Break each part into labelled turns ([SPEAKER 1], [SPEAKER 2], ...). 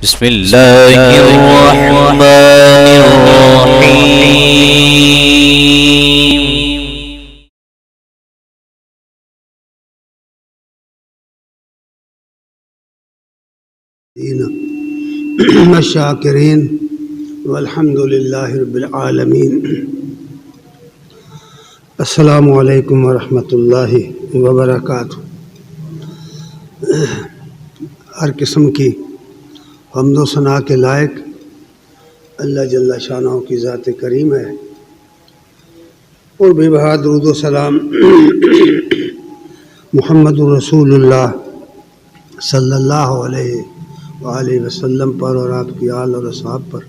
[SPEAKER 1] بسم اللہ الرحمن الرحیم
[SPEAKER 2] الشاکرین والحمد للہ رب العالمین۔ السلام علیکم ورحمۃ اللہ وبرکاتہ۔ ہر قسم کی حمد و ثنا کے لائق اللہ جل شانہ کی ذات کریم ہے، اور بے بہا درود و سلام محمد رسول اللہ صلی اللہ علیہ وآلہ وسلم پر اور آپ کی آل اور اصحاب پر۔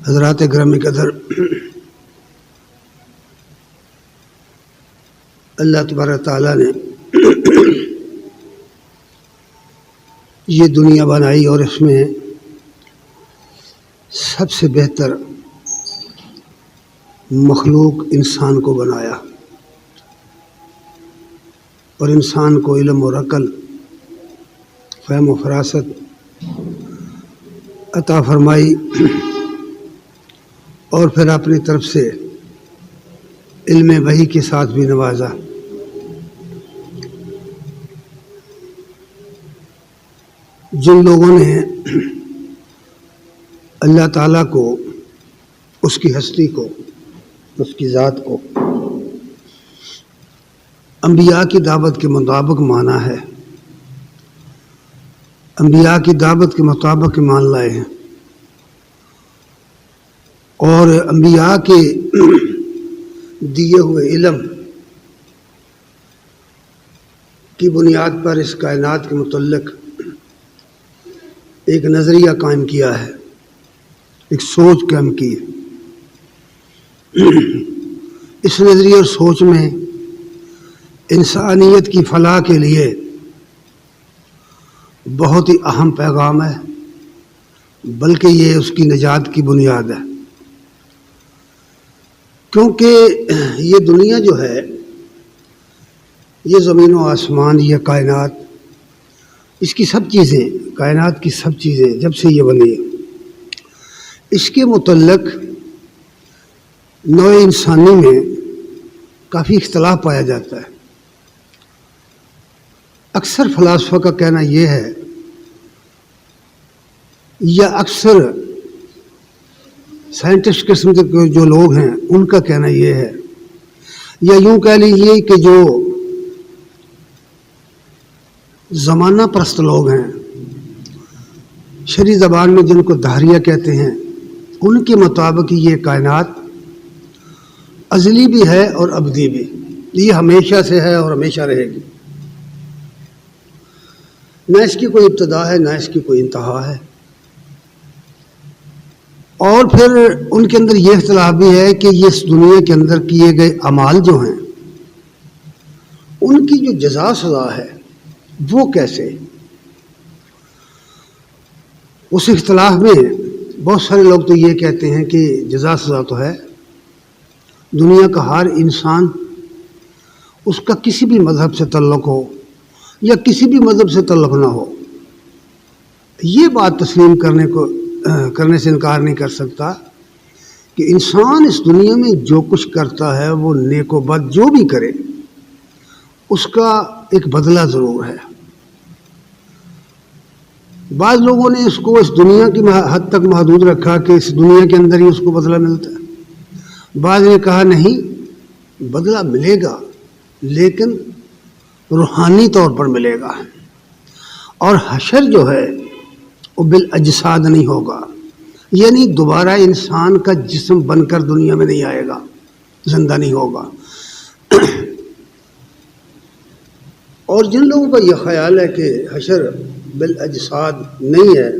[SPEAKER 2] حضرات گرامی قدر، اللہ تبارک تعالیٰ نے یہ دنیا بنائی اور اس میں سب سے بہتر مخلوق انسان کو بنایا، اور انسان کو علم اور عقل، فہم و فراست عطا فرمائی، اور پھر اپنی طرف سے علم وحی کے ساتھ بھی نوازا۔ جن لوگوں نے اللہ تعالیٰ کو، اس کی ہستی کو، اس کی ذات کو انبیاء کی دعوت کے مطابق مانا ہے، انبیاء کی دعوت کے مطابق مان لائے ہیں، اور انبیاء کے دیے ہوئے علم کی بنیاد پر اس کائنات کے متعلق ایک نظریہ قائم کیا ہے، ایک سوچ قائم کی ہے۔ اس نظریے اور سوچ میں انسانیت کی فلاح کے لیے بہت ہی اہم پیغام ہے، بلکہ یہ اس کی نجات کی بنیاد ہے، کیونکہ یہ دنیا جو ہے، یہ زمین و آسمان، یہ کائنات، اس کی سب چیزیں، کائنات کی سب چیزیں جب سے یہ بنی ہے، اس کے متعلق نوع انسانی میں کافی اختلاف پایا جاتا ہے۔ اکثر فلاسفہ کا کہنا یہ ہے، یا اکثر سائنٹسٹ قسم کے جو لوگ ہیں ان کا کہنا یہ ہے، یا یوں کہہ لیجیے کہ جو زمانہ پرست لوگ ہیں، شرعی زبان میں جن کو دہریہ کہتے ہیں، ان کے مطابق یہ کائنات ازلی بھی ہے اور ابدی بھی، یہ ہمیشہ سے ہے اور ہمیشہ رہے گی، نہ اس کی کوئی ابتدا ہے نہ اس کی کوئی انتہا ہے۔ اور پھر ان کے اندر یہ اختلاف بھی ہے کہ یہ اس دنیا کے اندر کیے گئے اعمال جو ہیں، ان کی جو جزا سزا ہے وہ کیسے۔ اس اختلاف میں بہت سارے لوگ تو یہ کہتے ہیں کہ جزا سزا تو ہے، دنیا کا ہر انسان، اس کا کسی بھی مذہب سے تعلق ہو یا کسی بھی مذہب سے تعلق نہ ہو، یہ بات تسلیم کرنے سے انکار نہیں کر سکتا کہ انسان اس دنیا میں جو کچھ کرتا ہے، وہ نیک و بد جو بھی کرے، اس کا ایک بدلہ ضرور ہے۔ بعض لوگوں نے اس کو اس دنیا کی حد تک محدود رکھا کہ اس دنیا کے اندر ہی اس کو بدلہ ملتا ہے، بعض نے کہا نہیں، بدلہ ملے گا لیکن روحانی طور پر ملے گا، اور حشر جو ہے وہ بالاجساد نہیں ہوگا، یعنی دوبارہ انسان کا جسم بن کر دنیا میں نہیں آئے گا، زندہ نہیں ہوگا۔ اور جن لوگوں کا یہ خیال ہے کہ حشر بالاجساد نہیں ہے،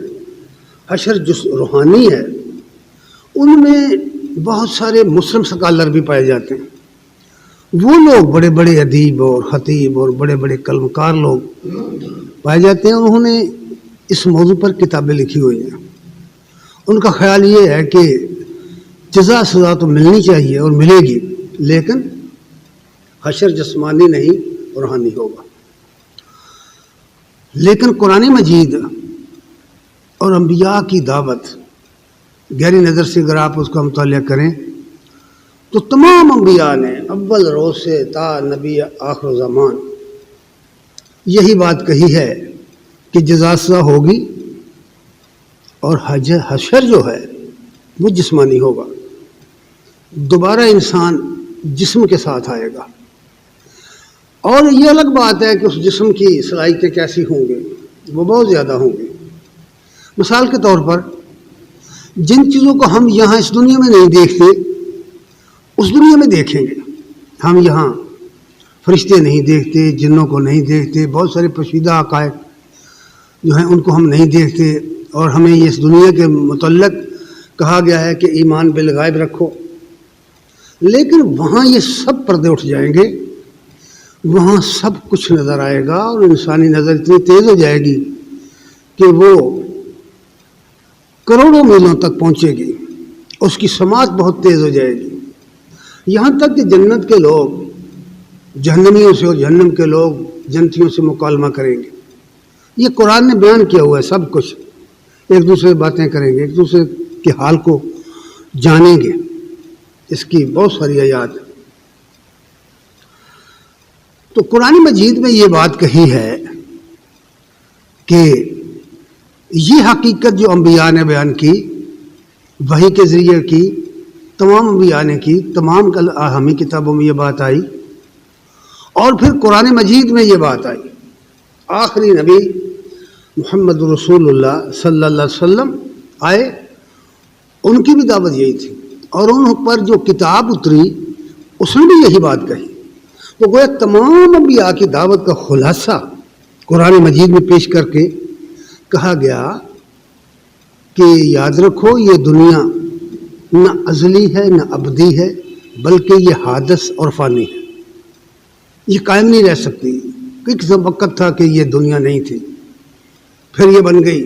[SPEAKER 2] حشر روحانی ہے، ان میں بہت سارے مسلم سکالر بھی پائے جاتے ہیں، وہ لوگ بڑے بڑے ادیب اور خطیب اور بڑے بڑے کلمکار لوگ پائے جاتے ہیں، انہوں نے اس موضوع پر کتابیں لکھی ہوئی ہیں۔ ان کا خیال یہ ہے کہ جزا سزا تو ملنی چاہیے اور ملے گی، لیکن حشر جسمانی نہیں روحانی ہوگا۔ لیکن قرآن مجید اور انبیاء کی دعوت گہری نظر سے اگر آپ اس کا مطالعہ کریں تو تمام انبیاء نے اول روز سے تا نبی آخر زمان یہی بات کہی ہے کہ جزا سزا ہوگی اور حشر جو ہے وہ جسمانی ہوگا، دوبارہ انسان جسم کے ساتھ آئے گا، اور یہ الگ بات ہے کہ اس جسم کی صلاحیتیں کیسی ہوں گی، وہ بہت زیادہ ہوں گی۔ مثال کے طور پر جن چیزوں کو ہم یہاں اس دنیا میں نہیں دیکھتے اس دنیا میں دیکھیں گے۔ ہم یہاں فرشتے نہیں دیکھتے، جنوں کو نہیں دیکھتے، بہت سارے پوشیدہ حقائق جو ہیں ان کو ہم نہیں دیکھتے، اور ہمیں یہ اس دنیا کے متعلق کہا گیا ہے کہ ایمان بالغیب رکھو، لیکن وہاں یہ سب پردے اٹھ جائیں گے، وہاں سب کچھ نظر آئے گا، اور انسانی نظر اتنی تیز ہو جائے گی کہ وہ کروڑوں میلوں تک پہنچے گی، اس کی سماعت بہت تیز ہو جائے گی، یہاں تک کہ جنت کے لوگ جہنمیوں سے اور جہنم کے لوگ جنتیوں سے مکالمہ کریں گے۔ یہ قرآن نے بیان کیا ہوا ہے، سب کچھ ایک دوسرے سے باتیں کریں گے، ایک دوسرے کے حال کو جانیں گے، اس کی بہت ساری آیات۔ تو قرآن مجید میں یہ بات کہی ہے کہ یہ حقیقت جو انبیاء نے بیان کی، وحی کے ذریعے کی، تمام انبیاء نے کی، تمام ہمیں کتابوں میں یہ بات آئی، اور پھر قرآن مجید میں یہ بات آئی۔ آخری نبی محمد رسول اللہ صلی اللہ علیہ وسلم آئے، ان کی بھی دعوت یہی تھی، اور ان پر جو کتاب اتری اس نے بھی یہی بات کہی۔ تو گویا تمام انبیاء کی دعوت کا خلاصہ قرآن مجید میں پیش کر کے کہا گیا کہ یاد رکھو یہ دنیا نہ ازلی ہے نہ ابدی ہے، بلکہ یہ حادث اور فانی ہے، یہ قائم نہیں رہ سکتی۔ ایک وقت تھا کہ یہ دنیا نہیں تھی، پھر یہ بن گئی،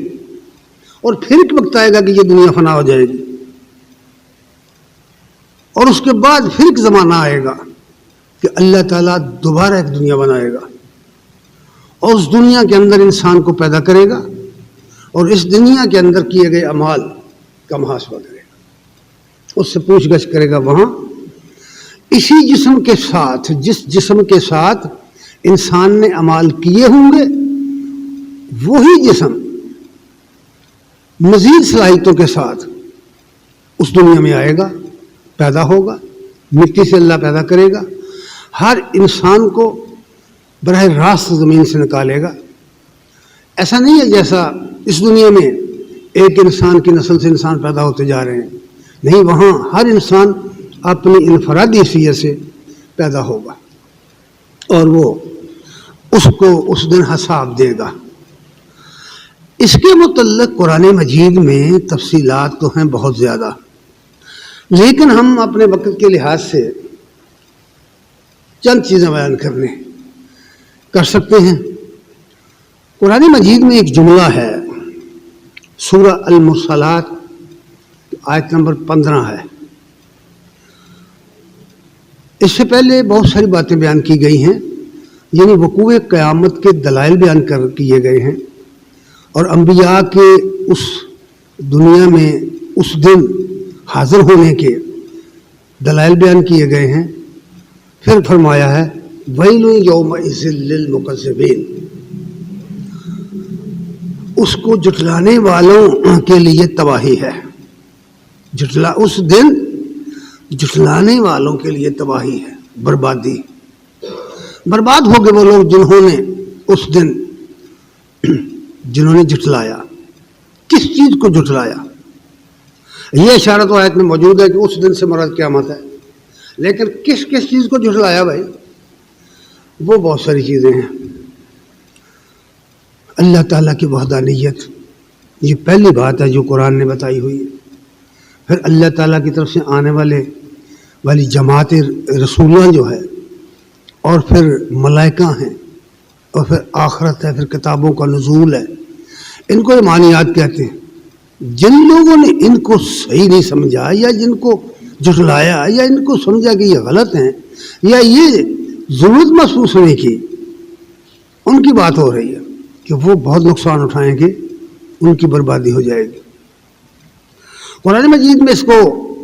[SPEAKER 2] اور پھر ایک وقت آئے گا کہ یہ دنیا فنا ہو جائے گی، اور اس کے بعد پھر ایک زمانہ آئے گا کہ اللہ تعالیٰ دوبارہ ایک دنیا بنائے گا، اور اس دنیا کے اندر انسان کو پیدا کرے گا، اور اس دنیا کے اندر کیے گئے اعمال کا محاسبہ کرے گا، اس سے پوچھ گچھ کرے گا وہاں اسی جسم کے ساتھ، جس جسم کے ساتھ انسان نے اعمال کیے ہوں گے، وہی جسم مزید صلاحیتوں کے ساتھ اس دنیا میں آئے گا، پیدا ہوگا، مٹی سے اللہ پیدا کرے گا، ہر انسان کو براہ راست زمین سے نکالے گا۔ ایسا نہیں ہے جیسا اس دنیا میں ایک انسان کی نسل سے انسان پیدا ہوتے جا رہے ہیں، نہیں، وہاں ہر انسان اپنی انفرادی حیثیت سے پیدا ہوگا، اور وہ اس کو اس دن حساب دے گا۔ اس کے متعلق قرآن مجید میں تفصیلات تو ہیں بہت زیادہ، لیکن ہم اپنے وقت کے لحاظ سے چند چیزیں بیان کر سکتے ہیں۔ قرآن مجید میں ایک جملہ ہے، سورہ المرسلات آیت نمبر 15 ہے۔ اس سے پہلے بہت ساری باتیں بیان کی گئی ہیں، یعنی وقوع قیامت کے دلائل بیان کیے گئے ہیں، اور انبیاء کے اس دنیا میں اس دن حاضر ہونے کے دلائل بیان کیے گئے ہیں۔ پھر فرمایا ہے وَيْلٌ يَوْمَئِذٍ لِّلْمُكَذِّبِينَ، اس کو جھٹلانے والوں کے لیے تباہی ہے، اس دن جھٹلانے والوں کے لیے تباہی ہے، بربادی، برباد ہو گئے وہ لوگ جنہوں نے جھٹلایا۔ کس چیز کو جھٹلایا؟ یہ اشارہ تو آیت میں موجود ہے کہ اس دن سے مراد قیامت ہے، لیکن کس چیز کو جھٹلایا بھائی؟ وہ بہت ساری چیزیں ہیں۔ اللہ تعالیٰ کی وحدانیت، یہ پہلی بات ہے جو قرآن نے بتائی ہوئی ہے۔ پھر اللہ تعالیٰ کی طرف سے آنے والی جماعت رسولہ جو ہے، اور پھر ملائکہ ہیں، اور پھر آخرت ہے، پھر کتابوں کا نزول ہے۔ ان کو ایمانیات کہتے ہیں۔ جن لوگوں نے ان کو صحیح نہیں سمجھا، یا جن کو جھٹلایا، یا ان کو سمجھا کہ یہ غلط ہیں، یا یہ ضرورت محسوس نہیں کی، ان کی بات ہو رہی ہے کہ وہ بہت نقصان اٹھائیں گے ان کی بربادی ہو جائے گی۔ قرآن مجید میں اس کو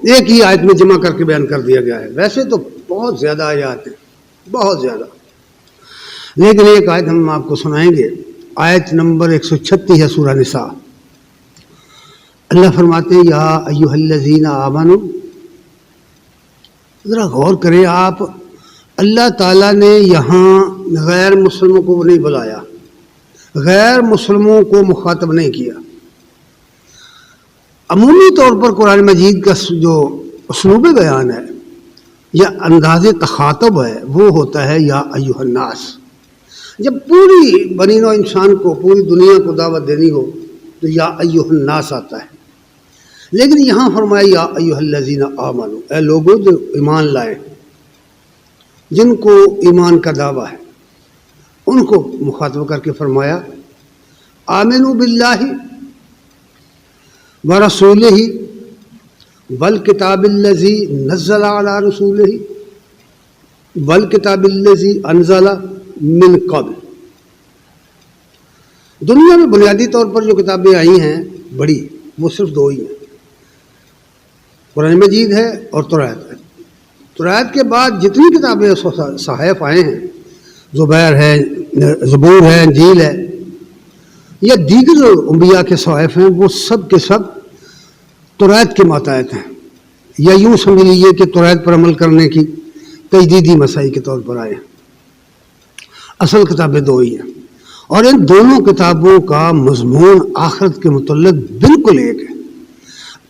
[SPEAKER 2] ایک ہی آیت میں جمع کر کے بیان کر دیا گیا ہے، ویسے تو بہت زیادہ آیات ہیں، بہت زیادہ، لیکن ایک آیت ہم آپ کو سنائیں گے، آیت نمبر 136 ہے سورہ نساء۔ اللہ فرماتے ہیں یا ایھا الذین آمنوا، ذرا غور کریں آپ، اللہ تعالیٰ نے یہاں غیر مسلموں کو نہیں بلایا، غیر مسلموں کو مخاطب نہیں کیا۔ عمومی طور پر قرآن مجید کا جو اسلوب بیان ہے یا انداز تخاطب ہے وہ ہوتا ہے یا ایھا الناس۔ جب پوری بنی نوع انسان کو، پوری دنیا کو دعوت دینی ہو تو یا ایھا الناس آتا ہے، لیکن یہاں فرمایا یا ایھا الذین آمنوا، اے لوگوں جو ایمان لائے، جن کو ایمان کا دعویٰ ہے، ان کو مخاطب کر کے فرمایا آمنوا باللہ ورسولہ والکتاب الذی نزل علی رسولہ والکتاب الذی انزل من قبل۔ دنیا میں بنیادی طور پر جو کتابیں آئی ہیں بڑی، وہ صرف دو ہی ہیں، قرآن مجید ہے اور توراۃ ہے۔ توراۃ کے بعد جتنی کتابیں صحائف آئے ہیں، زبیر ہے، زبور ہے، انجیل ہے، یا دیگر انبیاء کے صحائف ہیں، وہ سب کے سب توراۃ کے ماتحت ہیں، یا یوں سمجھ لیجیے کہ توراۃ پر عمل کرنے کی تجدیدی مسائی کے طور پر آئے ہیں۔ اصل کتابیں دو ہی ہیں، اور ان دونوں کتابوں کا مضمون آخرت کے متعلق بالکل ایک ہے،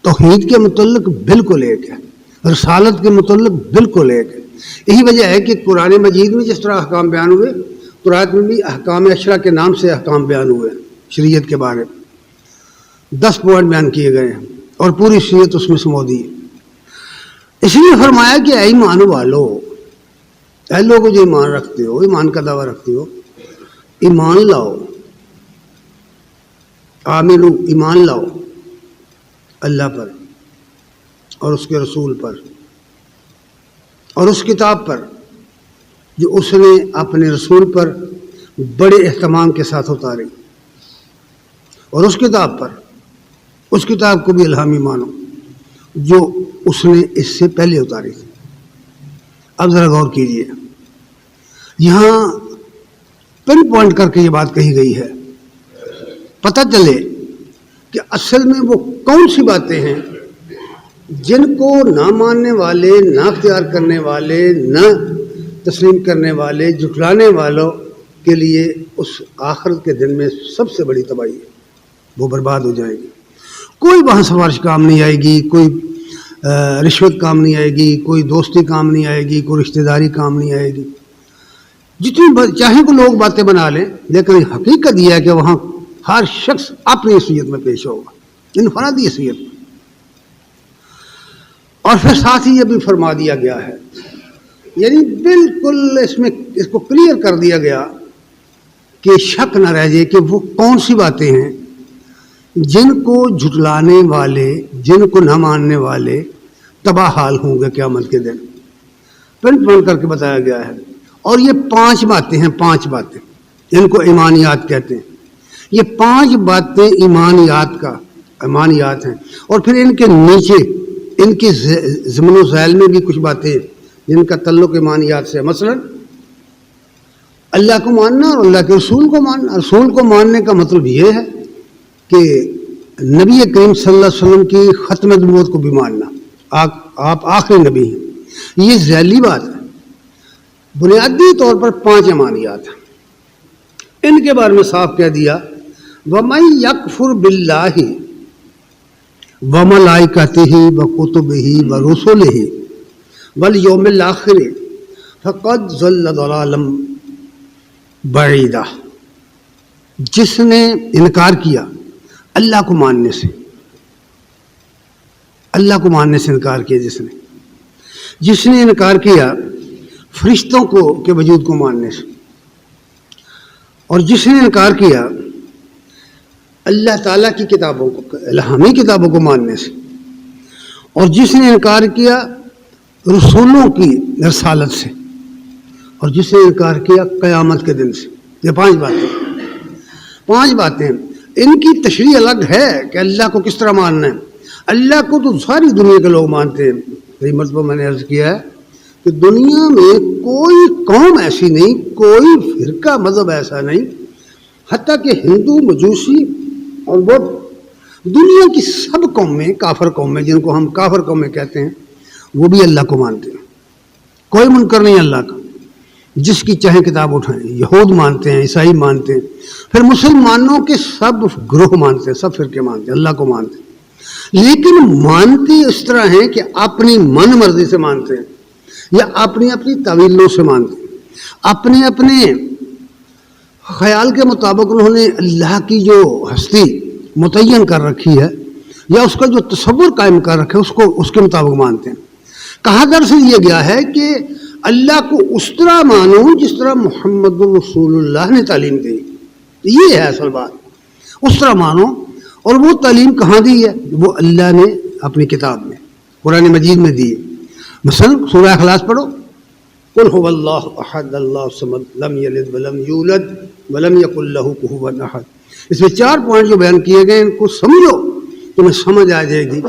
[SPEAKER 2] توحید کے متعلق بالکل ایک ہے، رسالت کے متعلق بالکل ایک ہے۔ یہی وجہ ہے کہ قرآن مجید میں جس طرح احکام بیان ہوئے، توراۃ میں بھی احکام عشرہ کے نام سے احکام بیان ہوئے، شریعت کے بارے میں 10 پوائنٹ بیان کیے گئے ہیں، اور پوری شریعت اس میں سمودی ہے۔ اس لیے فرمایا کہ اے ایمان والو، اے لوگ جو ایمان رکھتے ہو، ایمان کا دعویٰ رکھتے ہو، ایمان لاؤ، آمنو، ایمان لاؤ اللہ پر اور اس کے رسول پر اور اس کتاب پر جو اس نے اپنے رسول پر بڑے اہتمام کے ساتھ اتاری، اور اس کتاب پر، اس کتاب کو بھی الہامی مانو جو اس نے اس سے پہلے اتاری تھی۔ اب ذرا غور کیجیے، یہاں پن پوائنٹ کر کے یہ بات کہی گئی ہے، پتہ چلے کہ اصل میں وہ کون سی باتیں ہیں جن کو نہ ماننے والے، نہ اختیار کرنے والے، نہ تسلیم کرنے والے، جھٹلانے والوں کے لیے اس آخرت کے دن میں سب سے بڑی تباہی ہے، وہ برباد ہو جائیں گے۔ کوئی وہاں سفارش کام نہیں آئے گی، کوئی رشوت کام نہیں آئے گی، کوئی دوستی کام نہیں آئے گی، کوئی رشتہ داری کام نہیں آئے گی، جتنی چاہیں کو لوگ باتیں بنا لیں، لیکن حقیقت یہ ہے کہ وہاں ہر شخص اپنی حیثیت میں پیش ہوگا، انفرادی حیثیت میں۔ اور پھر ساتھ ہی یہ بھی فرما دیا گیا ہے، یعنی بالکل اس کو کلیئر کر دیا گیا کہ شک نہ رہ جائے کہ وہ کون سی باتیں ہیں جن کو جھٹلانے والے، جن کو نہ ماننے والے تباہ حال ہوں گے قیامت کے دن، پن پن کر کے بتایا گیا ہے۔ اور یہ 5 باتیں ہیں، 5 باتیں، ان کو ایمانیات کہتے ہیں۔ یہ 5 باتیں ایمانیات ہیں، اور پھر ان کے نیچے، ان کے ضمن و ذیل میں بھی کچھ باتیں جن کا تعلق ایمانیات سے، مثلا اللہ کو ماننا اور اللہ کے رسول کو ماننا۔ رسول کو ماننے کا مطلب یہ ہے کہ نبی کریم صلی اللہ علیہ وسلم کی ختم نبوت کو بھی ماننا، آپ آخری نبی ہیں، یہ ذیلی بات ہے۔ بنیادی طور پر 5 ایمانیات ہیں، ان کے بارے میں صاف کہہ دیا وَمَن يَكْفُرْ بِاللَّهِ وَمَلَائِكَتِهِ وَكُتُبِهِ وَرُسُلِهِ وَالْيَوْمِ الْآخِرِ فَقَدْ ضَلَّ ضَلَالًا بَعِيدًا، جس نے انکار کیا اللہ کو ماننے سے، اللہ کو ماننے سے انکار کیا، جس نے انکار کیا فرشتوں کے وجود کو ماننے سے، اور جس نے انکار کیا اللہ تعالیٰ کی کتابوں کو، الہامی کتابوں کو ماننے سے، اور جس نے انکار کیا رسولوں کی رسالت سے، اور جس نے انکار کیا قیامت کے دن سے۔ یہ 5 باتیں، 5 باتیں ان کی تشریح الگ ہے کہ اللہ کو کس طرح ماننا ہے. اللہ کو تو ساری دنیا کے لوگ مانتے ہیں. کئی مرتبہ میں نے عرض کیا ہے کہ دنیا میں کوئی قوم ایسی نہیں، کوئی فرقہ مذہب ایسا نہیں، حتیٰ کہ ہندو، مجوسی اور بدھ، دنیا کی سب قومیں، کافر قومیں جن کو ہم کافر قومیں کہتے ہیں، وہ بھی اللہ کو مانتے ہیں. کوئی منکر نہیں اللہ کا. جس کی چاہے کتاب اٹھائیں، یہود مانتے ہیں، عیسائی مانتے ہیں، پھر مسلمانوں کے سب گروہ مانتے ہیں، سب فرقے مانتے ہیں، اللہ کو مانتے ہیں. لیکن مانتے اس طرح ہیں کہ اپنی من مرضی سے مانتے ہیں، یا اپنی اپنی تعویلوں سے مانتے ہیں. اپنے اپنے خیال کے مطابق انہوں نے اللہ کی جو ہستی متعین کر رکھی ہے یا اس کا جو تصور قائم کر رکھا ہے اس کو اس کے مطابق مانتے ہیں. کہا دراصل یہ گیا ہے کہ اللہ کو اس طرح مانو جس طرح محمد رسول اللہ نے تعلیم دی. یہ ہے اصل بات. اس طرح مانو. اور وہ تعلیم کہاں دی ہے؟ وہ اللہ نے اپنی کتاب میں قرآن مجید میں دی. مثلا سورہ اخلاص پڑھو، قل هو اللہ احد اللہ الصمد لم یلد ولم یولد ولم یکن لہ کفوا احد. اس میں 4 پوائنٹ جو بیان کیے گئے ان کو سمجھو، تمہیں سمجھ آ جائے گی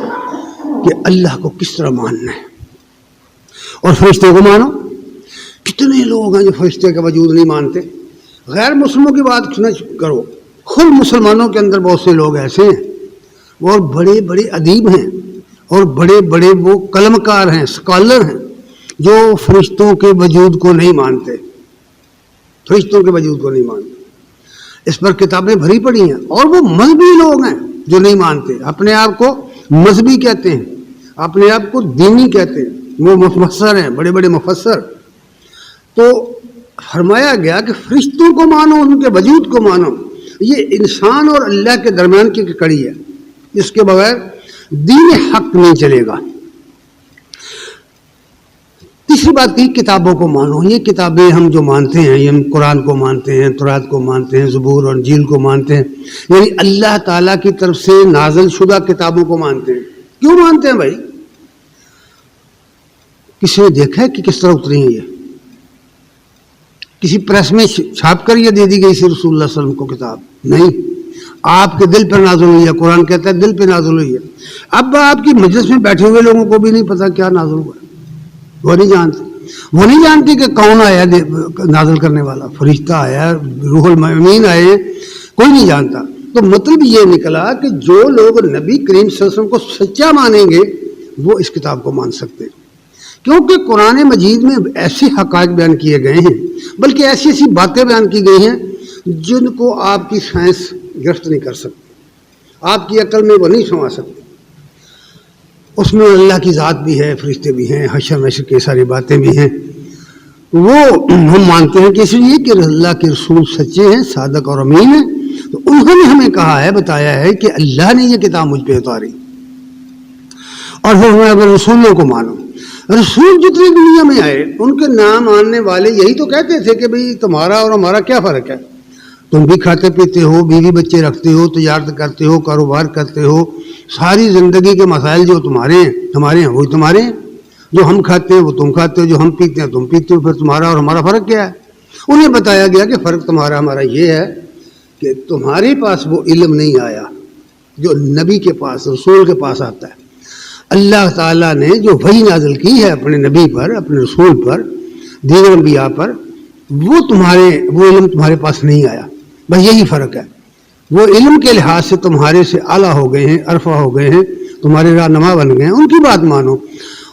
[SPEAKER 2] کہ اللہ کو کس طرح ماننا ہے. اور فرشتے کو مانو. کتنے لوگ ہیں جو فرشتے کا وجود نہیں مانتے. غیر مسلموں کی بات نہ کرو، خود مسلمانوں کے اندر بہت سے لوگ ایسے ہیں اور بڑے بڑے ادیب ہیں اور بڑے بڑے وہ قلم کار ہیں، اسکالر ہیں، جو فرشتوں کے وجود کو نہیں مانتے. فرشتوں کے وجود کو نہیں مانتے. اس پر کتابیں بھری پڑی ہیں. اور وہ مذہبی لوگ ہیں جو نہیں مانتے، اپنے آپ کو مذہبی کہتے ہیں، اپنے آپ کو دینی کہتے ہیں. وہ مفسر ہیں، بڑے بڑے مفسر. تو فرمایا گیا کہ فرشتوں کو مانو، ان کے وجود کو مانو. یہ انسان اور اللہ کے درمیان کی کڑی ہے، اس کے بغیر دین حق نہیں چلے گا. تیسری بات کی کتابوں کو مانو. یہ کتابیں ہم جو مانتے ہیں، یہ ہم قرآن کو مانتے ہیں، تورات کو مانتے ہیں، زبور اور انجیل کو مانتے ہیں، یعنی اللہ تعالیٰ کی طرف سے نازل شدہ کتابوں کو مانتے ہیں. کیوں مانتے ہیں بھائی؟ کسی نے دیکھا ہے کہ کس طرح اتری ہیں؟ یہ کسی پریس میں چھاپ کر یہ دے دی گئی سی رسول اللہ صلی اللہ علیہ وسلم کو کتاب؟ نہیں، آپ کے دل پر نازل ہوئی ہے. قرآن کہتا ہے دل پہ نازل ہوئی ہے. اب آپ کی مجلس میں بیٹھے ہوئے لوگوں کو بھی نہیں پتا کیا نازل ہوا ہے. وہ نہیں جانتے کہ کون آیا نازل کرنے والا. فرشتہ آیا، روح المین آئے، کوئی نہیں جانتا. تو مطلب یہ نکلا کہ جو لوگ نبی کریم صلی اللہ علیہ وسلم کو سچا مانیں گے وہ اس کتاب کو مان سکتے ہیں، کیونکہ قرآن مجید میں ایسے حقائق بیان کیے گئے ہیں، بلکہ ایسی ایسی باتیں بیان کی گئی ہیں جن کو آپ کی سائنس گرفت نہیں کر سکتی، آپ کی عقل میں وہ نہیں سما سکتی. اس میں اللہ کی ذات بھی ہے، فرشتے بھی ہیں، حشر نشر کی ساری باتیں بھی ہیں. وہ ہم مانتے ہیں کہ اس لیے کہ اللہ کے رسول سچے ہیں، صادق اور امین ہیں. تو انہوں نے ہمیں کہا ہے، بتایا ہے کہ اللہ نے یہ کتاب مجھ پہ اتاری. اور پھر ہمیں اگر رسولوں کو مانو. رسول جتنے دنیا میں آئے ان کے نام ماننے والے یہی تو کہتے تھے کہ بھئی تمہارا اور ہمارا کیا فرق ہے؟ تم بھی کھاتے پیتے ہو، بیوی بچے رکھتے ہو، تجارت کرتے ہو، کاروبار کرتے ہو، ساری زندگی کے مسائل جو تمہارے ہیں ہمارے ہیں وہی تمہارے ہیں. جو ہم کھاتے ہیں وہ تم کھاتے ہو، جو ہم پیتے ہیں تم پیتے ہو. پھر تمہارا اور ہمارا فرق کیا ہے؟ انہیں بتایا گیا کہ فرق تمہارا ہمارا یہ ہے کہ تمہارے پاس وہ علم نہیں آیا جو نبی کے پاس، رسول کے پاس آتا ہے. اللہ تعالیٰ نے جو وحی نازل کی ہے اپنے نبی پر، اپنے رسول پر، دیگر انبیاء پر، وہ علم تمہارے پاس نہیں آیا. بس یہی فرق ہے. وہ علم کے لحاظ سے تمہارے سے اعلیٰ ہو گئے ہیں، عرفہ ہو گئے ہیں، تمہارے رہنما بن گئے ہیں. ان کی بات مانو.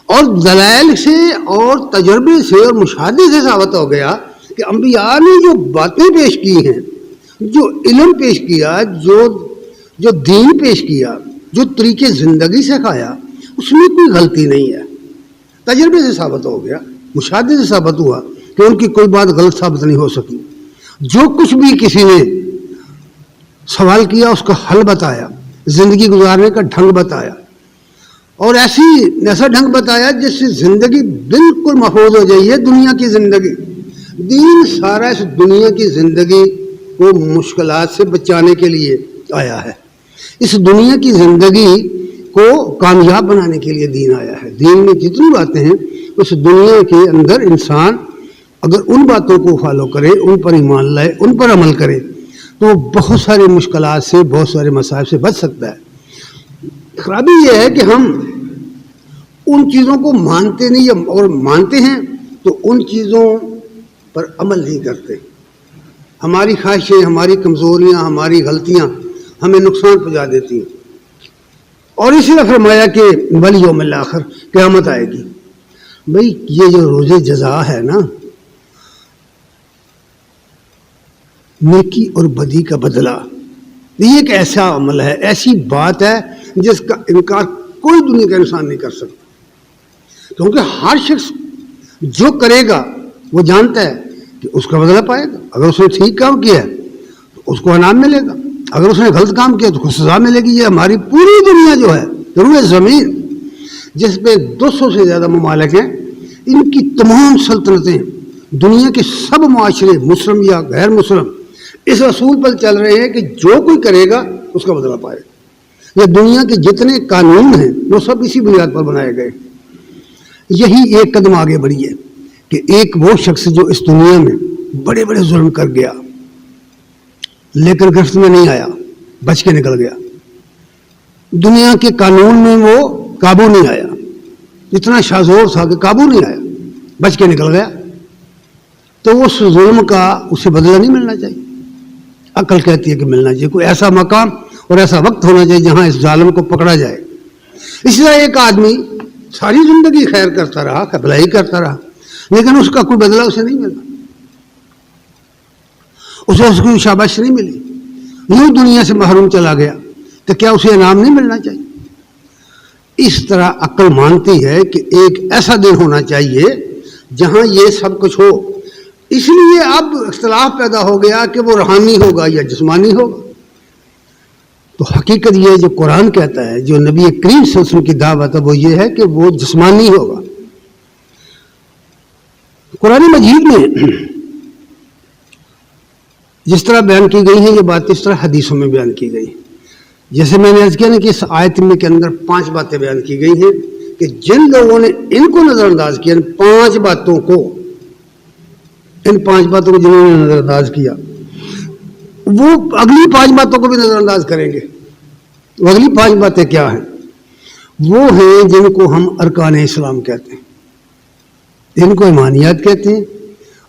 [SPEAKER 2] اور دلائل سے اور تجربے سے اور مشاہدے سے ثابت ہو گیا کہ انبیاء نے جو باتیں پیش کی ہیں، جو علم پیش کیا، جو دین پیش کیا، جو طریقے زندگی سکھایا، اس میں کوئی غلطی نہیں ہے. تجربے سے ثابت ہو گیا، مشاہدے سے ثابت ہوا کہ ان کی کوئی بات غلط ثابت نہیں ہو سکی. جو کچھ بھی کسی نے سوال کیا اس کا حل بتایا، زندگی گزارنے کا ڈھنگ بتایا، اور ایسا ڈھنگ بتایا جس سے زندگی بالکل محفوظ ہو جائے. یہ دنیا کی زندگی، دین سارا اس دنیا کی زندگی کو مشکلات سے بچانے کے لیے آیا ہے. اس دنیا کی زندگی کو کامیاب بنانے کے لیے دین آیا ہے. دین میں جتنی باتیں ہیں اس دنیا کے اندر انسان اگر ان باتوں کو فالو کرے، ان پر ایمان لائے، ان پر عمل کرے، تو بہت ساری مشکلات سے، بہت سارے مصائب سے بچ سکتا ہے۔ خرابی یہ ہے کہ ہم ان چیزوں کو مانتے نہیں، اور مانتے ہیں تو ان چیزوں پر عمل نہیں کرتے۔ ہماری خواہشیں، ہماری کمزوریاں، ہماری غلطیاں ہمیں نقصان پہنچا دیتی ہیں۔ اور اسی طرح فرمایا کہ والیوم الآخر، قیامت آئے گی۔ بھئی یہ جو روز جزا ہے نا، نیکی اور بدی کا بدلہ، یہ ایک ایسا عمل ہے، ایسی بات ہے جس کا انکار کوئی دنیا کا انسان نہیں کر سکتا، کیونکہ ہر شخص جو کرے گا وہ جانتا ہے کہ اس کا بدلہ پائے گا۔ اگر اس نے ٹھیک کام کیا ہے تو اس کو انعام ملے گا، اگر اس نے غلط کام کیا تو اس کو سزا ملے گی۔ یہ ہماری پوری دنیا جو ہے، روئے زمین جس پہ 200 سے زیادہ ممالک ہیں، ان کی تمام سلطنتیں، دنیا کے سب معاشرے، مسلم یا غیر مسلم، اس اصول پر چل رہے ہیں کہ جو کوئی کرے گا اس کا بدلہ پائے گا۔ یہ دنیا کے جتنے قانون ہیں وہ سب اسی بنیاد پر بنائے گئے۔ یہی ایک قدم آگے بڑھی ہے کہ ایک وہ شخص جو اس دنیا میں بڑے بڑے ظلم کر گیا لیکن گرفت میں نہیں آیا، بچ کے نکل گیا، دنیا کے قانون میں وہ قابو نہیں آیا، اتنا شاذور تھا کہ قابو نہیں آیا، بچ کے نکل گیا، تو اس ظلم کا اسے بدلہ نہیں ملنا چاہیے۔ عقل کہتی ہے کہ ملنا چاہیے، کوئی ایسا مقام اور ایسا وقت ہونا چاہیے جہاں اس ظالم کو پکڑا جائے۔ اسی طرح ایک آدمی ساری زندگی خیر کرتا رہا، بھلائی کرتا رہا، لیکن اس کا کوئی بدلہ اسے نہیں ملا، اسے اس کی شاباش نہیں ملی، یوں دنیا سے محروم چلا گیا، تو کیا اسے انعام نہیں ملنا چاہیے؟ اس طرح عقل مانتی ہے کہ ایک ایسا دن ہونا چاہیے جہاں یہ سب کچھ ہو۔ اس لیے اب اختلاف پیدا ہو گیا کہ وہ روحانی ہوگا یا جسمانی ہوگا۔ تو حقیقت یہ جو قرآن کہتا ہے، جو نبی کریم صلی اللہ علیہ وسلم کی دعوت ہے، وہ یہ ہے کہ وہ جسمانی ہوگا۔ قرآن مجید میں جس طرح بیان کی گئی ہے یہ بات، اس طرح حدیثوں میں بیان کی گئی۔ جیسے میں نے عرض کیا نا کہ اس آیت میں کے اندر 5 باتیں بیان کی گئی ہیں کہ جن لوگوں نے ان کو نظر انداز کیا، ان 5 باتوں کو، ان 5 باتوں کو جنہوں نے نظر انداز کیا، وہ اگلی 5 باتوں کو بھی نظر انداز کریں گے۔ وہ اگلی 5 باتیں کیا ہیں؟ وہ ہیں جن کو ہم ارکان اسلام کہتے ہیں، ان کو ایمانیات کہتے ہیں،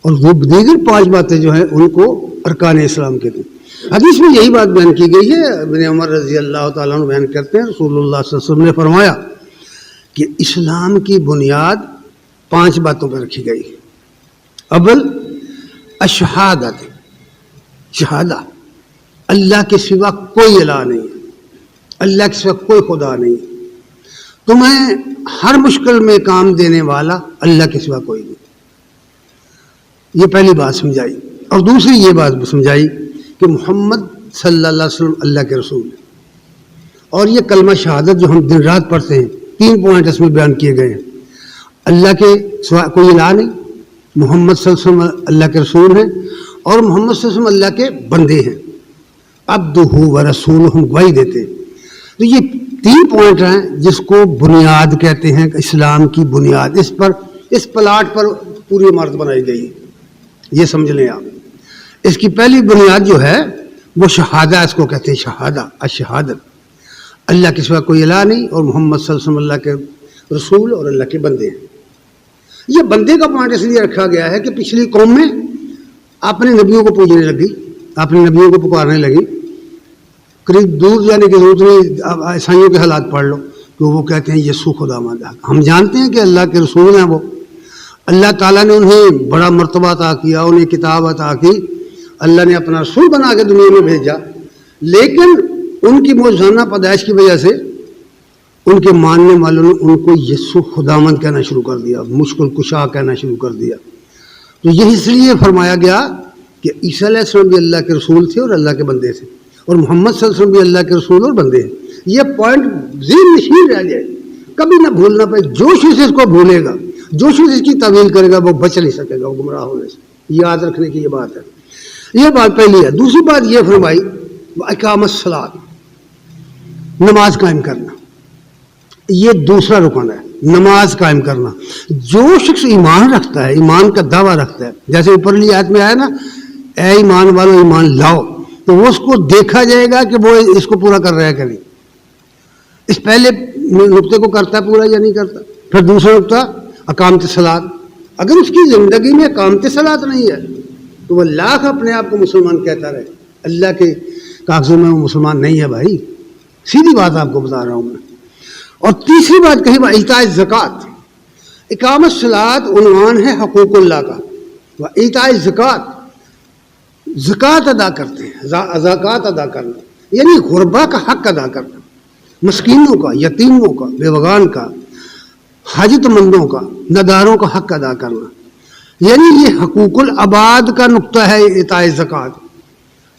[SPEAKER 2] اور وہ دیگر 5 باتیں جو ہیں ان کو ارکان اسلام کہتے ہیں۔ حدیث میں یہی بات بیان کی گئی ہے۔ ابن عمر رضی اللہ تعالیٰ عنہ بیان کرتے ہیں، رسول اللہ صلی اللہ علیہ وسلم نے فرمایا کہ اسلام کی بنیاد 5 باتوں پر رکھی گئی۔ اول الشہادت، شہادہ، اللہ کے سوا کوئی الہ نہیں ہے، اللہ کے سوا کوئی خدا نہیں ہے، تمہیں ہر مشکل میں کام دینے والا اللہ کے سوا کوئی نہیں۔ یہ پہلی بات سمجھائی۔ اور دوسری یہ بات سمجھائی کہ محمد صلی اللہ علیہ وسلم اللہ کے رسول ہے، اور یہ کلمہ شہادت جو ہم دن رات پڑھتے ہیں، 3 پوائنٹ اس میں بیان کیے گئے ہیں۔ اللہ کے سوا کوئی الہ نہیں، محمد صلی اللہ علیہ وسلم اللہ کے رسول ہیں، اور محمد صلی اللہ علیہ وسلم اللہ کے بندے ہیں، عبدہ و رسولہ، ہم گواہی دیتے ہیں۔ تو یہ 3 پوائنٹ ہیں جس کو بنیاد کہتے ہیں، اسلام کی بنیاد۔ اس پر، اس پلاٹ پر پوری عمارت بنائی گئی ہے، یہ سمجھ لیں آپ۔ اس کی پہلی بنیاد جو ہے وہ شہادہ، اس کو کہتے ہیں شہادہ، الشہادت، اللہ کے سوا کوئی الہ نہیں، اور محمد صلی اللہ علیہ وسلم اللہ کے رسول اور اللہ کے بندے ہیں۔ یہ بندے کا پوائنٹ اس لیے رکھا گیا ہے کہ پچھلی قوم میں اپنے نبیوں کو پوجنے لگی، اپنے نبیوں کو پکارنے لگی، قریب دور جانے کی ضرورت نہیں، عیسائیوں کے حالات پڑھ لو کہ وہ کہتے ہیں یسوع خدا ماند ہے۔ ہم جانتے ہیں کہ اللہ کے رسول ہیں، وہ اللہ تعالیٰ نے انہیں بڑا مرتبہ عطا کیا، انہیں کتاب عطا کی، اللہ نے اپنا رسول بنا کے دنیا میں بھیجا، لیکن ان کی معجزانہ پیدائش کی وجہ سے ان کے ماننے والوں نے ان کو یسوع خداوند کہنا شروع کر دیا، مشکل کشا کہنا شروع کر دیا۔ تو یہ اس لیے فرمایا گیا کہ عیسیٰ علیہ السلام بھی اللہ کے رسول تھے اور اللہ کے بندے تھے، اور محمد صلی اللہ علیہ وسلم بھی اللہ کے رسول اور بندے ہیں۔ یہ پوائنٹ ذہن نشین رہ جائے، کبھی نہ بھولنا پڑے۔ جو شخص اس کو بھولے گا، جو شخص اس کی تعویل کرے گا، وہ بچ نہیں سکے گا وہ گمراہ ہونے سے۔ یاد رکھنے کی یہ بات ہے، یہ بات پہلی ہے۔ دوسری بات یہ فرمائی اقامت الصلاۃ، نماز قائم کرنا، یہ دوسرا رکن ہے، نماز قائم کرنا۔ جو شخص ایمان رکھتا ہے، ایمان کا دعویٰ رکھتا ہے، جیسے اوپرلی آیت میں آیا نا، اے ایمان والو ایمان لاؤ، تو وہ اس کو دیکھا جائے گا کہ وہ اس کو پورا کر رہا ہے کہ نہیں، اس پہلے نقطے کو کرتا ہے پورا یا نہیں کرتا۔ پھر دوسرا نقطہ اقامت صلاۃ، اگر اس کی زندگی میں اقامت صلاۃ نہیں ہے تو وہ لاکھ اپنے آپ کو مسلمان کہتا رہے، اللہ کے کاغذوں میں وہ مسلمان نہیں ہے بھائی، سیدھی بات آپ کو بتا رہا ہوں میں۔ اور تیسری بات کہی ایتاء زکوٰۃ، اقامت صلاۃ عنوان ہے حقوق اللہ کا، وہ ایتاء زکوٰۃ، زکوٰۃ ادا کرتے ہیں، زکوٰۃ ادا کرنا یعنی غربا کا حق ادا کرنا، مسکینوں کا، یتیموں کا، بیوگان کا، حاجت مندوں کا، نداروں کا حق ادا کرنا، یعنی یہ حقوق العباد کا نقطہ ہے ایتاء زکوٰۃ۔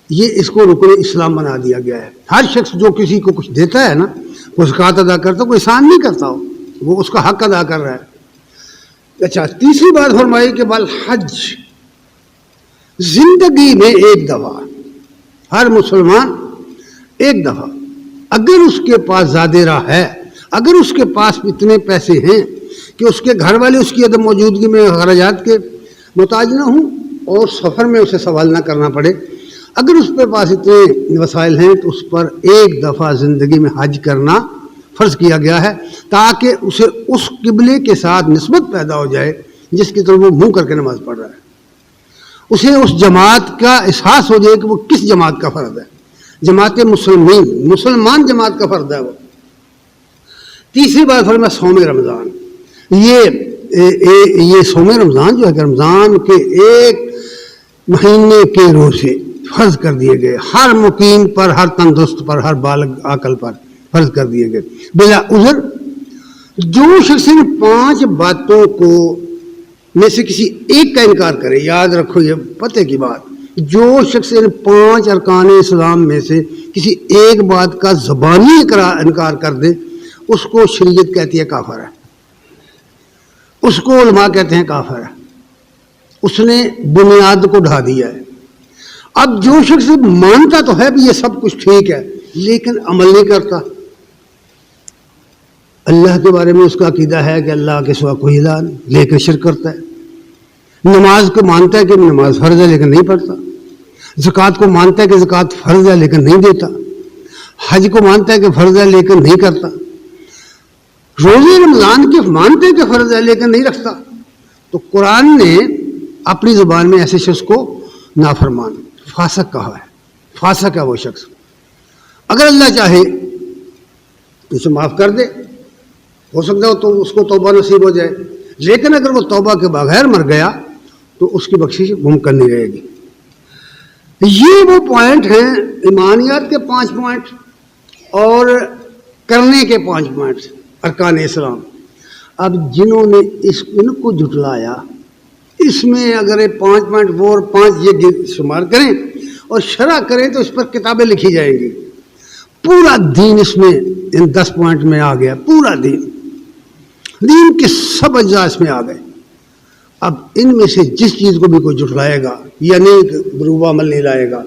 [SPEAKER 2] یہ اس کو رکن اسلام بنا دیا گیا ہے۔ ہر شخص جو کسی کو کچھ دیتا ہے نا، وہ زکوٰۃ ادا کرتا، کوئی احسان نہیں کرتا ہو، وہ اس کا حق ادا کر رہا ہے۔ اچھا، تیسری بات فرمائی کہ بالحج، زندگی میں ایک دفعہ ہر مسلمان ایک دفعہ، اگر اس کے پاس زیادہ راہ ہے، اگر اس کے پاس اتنے پیسے ہیں کہ اس کے گھر والے اس کی عدم موجودگی میں خراجات کے محتاج نہ ہوں اور سفر میں اسے سوال نہ کرنا پڑے، اگر اس کے پاس اتنے وسائل ہیں تو اس پر ایک دفعہ زندگی میں حج کرنا فرض کیا گیا ہے، تاکہ اسے اس قبلے کے ساتھ نسبت پیدا ہو جائے جس کی طرف وہ منہ کر کے نماز پڑھ رہا ہے، اسے اس جماعت کا احساس ہو جائے کہ وہ کس جماعت کا فرد ہے، جماعت مسلمین، مسلمان جماعت کا فرد ہے وہ۔ تیسری بات فرمایا صوم رمضان، یہ صوم رمضان جو ہے کہ رمضان کے ایک مہینے کے روزے فرض کر دیے گئے، ہر مقیم پر، ہر تندرست پر، ہر بالغ عاقل پر فرض کر دیے گئے بلا عذر۔ جو شخص ان 5 باتوں کو میں سے کسی ایک کا انکار کرے، یاد رکھو یہ پتہ کی بات، جو شخص ان 5 ارکان اسلام میں سے کسی ایک بات کا زبانی انکار کر دے، اس کو شریعت کہتی ہے کافر ہے، اس کو علماء کہتے ہیں کافر ہے، اس نے بنیاد کو ڈھا دیا ہے۔ اب جو شخص مانتا تو ہے بھی یہ سب کچھ ٹھیک ہے لیکن عمل نہیں کرتا، اللہ کے بارے میں اس کا عقیدہ ہے کہ اللہ کے سوا کوئی الہ نہیں، لیکن شرک کرتا ہے، نماز کو مانتا ہے کہ نماز فرض ہے لیکن نہیں پڑھتا، زکوٰۃ کو مانتا ہے کہ زکوٰۃ فرض ہے لیکن نہیں دیتا، حج کو مانتا ہے کہ فرض ہے لیکن نہیں کرتا، روزے رمضان کے مانتے ہیں کہ فرض ہے لیکن نہیں رکھتا۔ تو قرآن نے اپنی زبان میں ایسے شخص کو نافرمان، فاسق کہا ہے، فاسق ہے وہ شخص۔ اگر اللہ چاہے تو اسے معاف کر دے، ہو سکتا ہے تو اس کو توبہ نصیب ہو جائے، لیکن اگر وہ توبہ کے بغیر مر گیا تو اس کی بخشش ممکن نہیں رہے گی۔ یہ وہ پوائنٹ ہیں، ایمانیات کے 5 پوائنٹ اور کرنے کے 5 پوائنٹ ارکان اسلام۔ اب جنہوں نے ان کو جھٹلایا، اس میں اگر 5 پوائنٹ وہ اور 5 یہ شمار کریں اور شرح کریں تو اس پر کتابیں لکھی جائیں گی۔ پورا دین اس میں ان 10 پوائنٹ میں آ گیا، پورا دین کے سب اجزاء اس میں آ گئے۔ اب ان میں سے جس چیز کو بھی کوئی جھٹلائے گا یعنی بروبہ عمل نہیں لائے گا،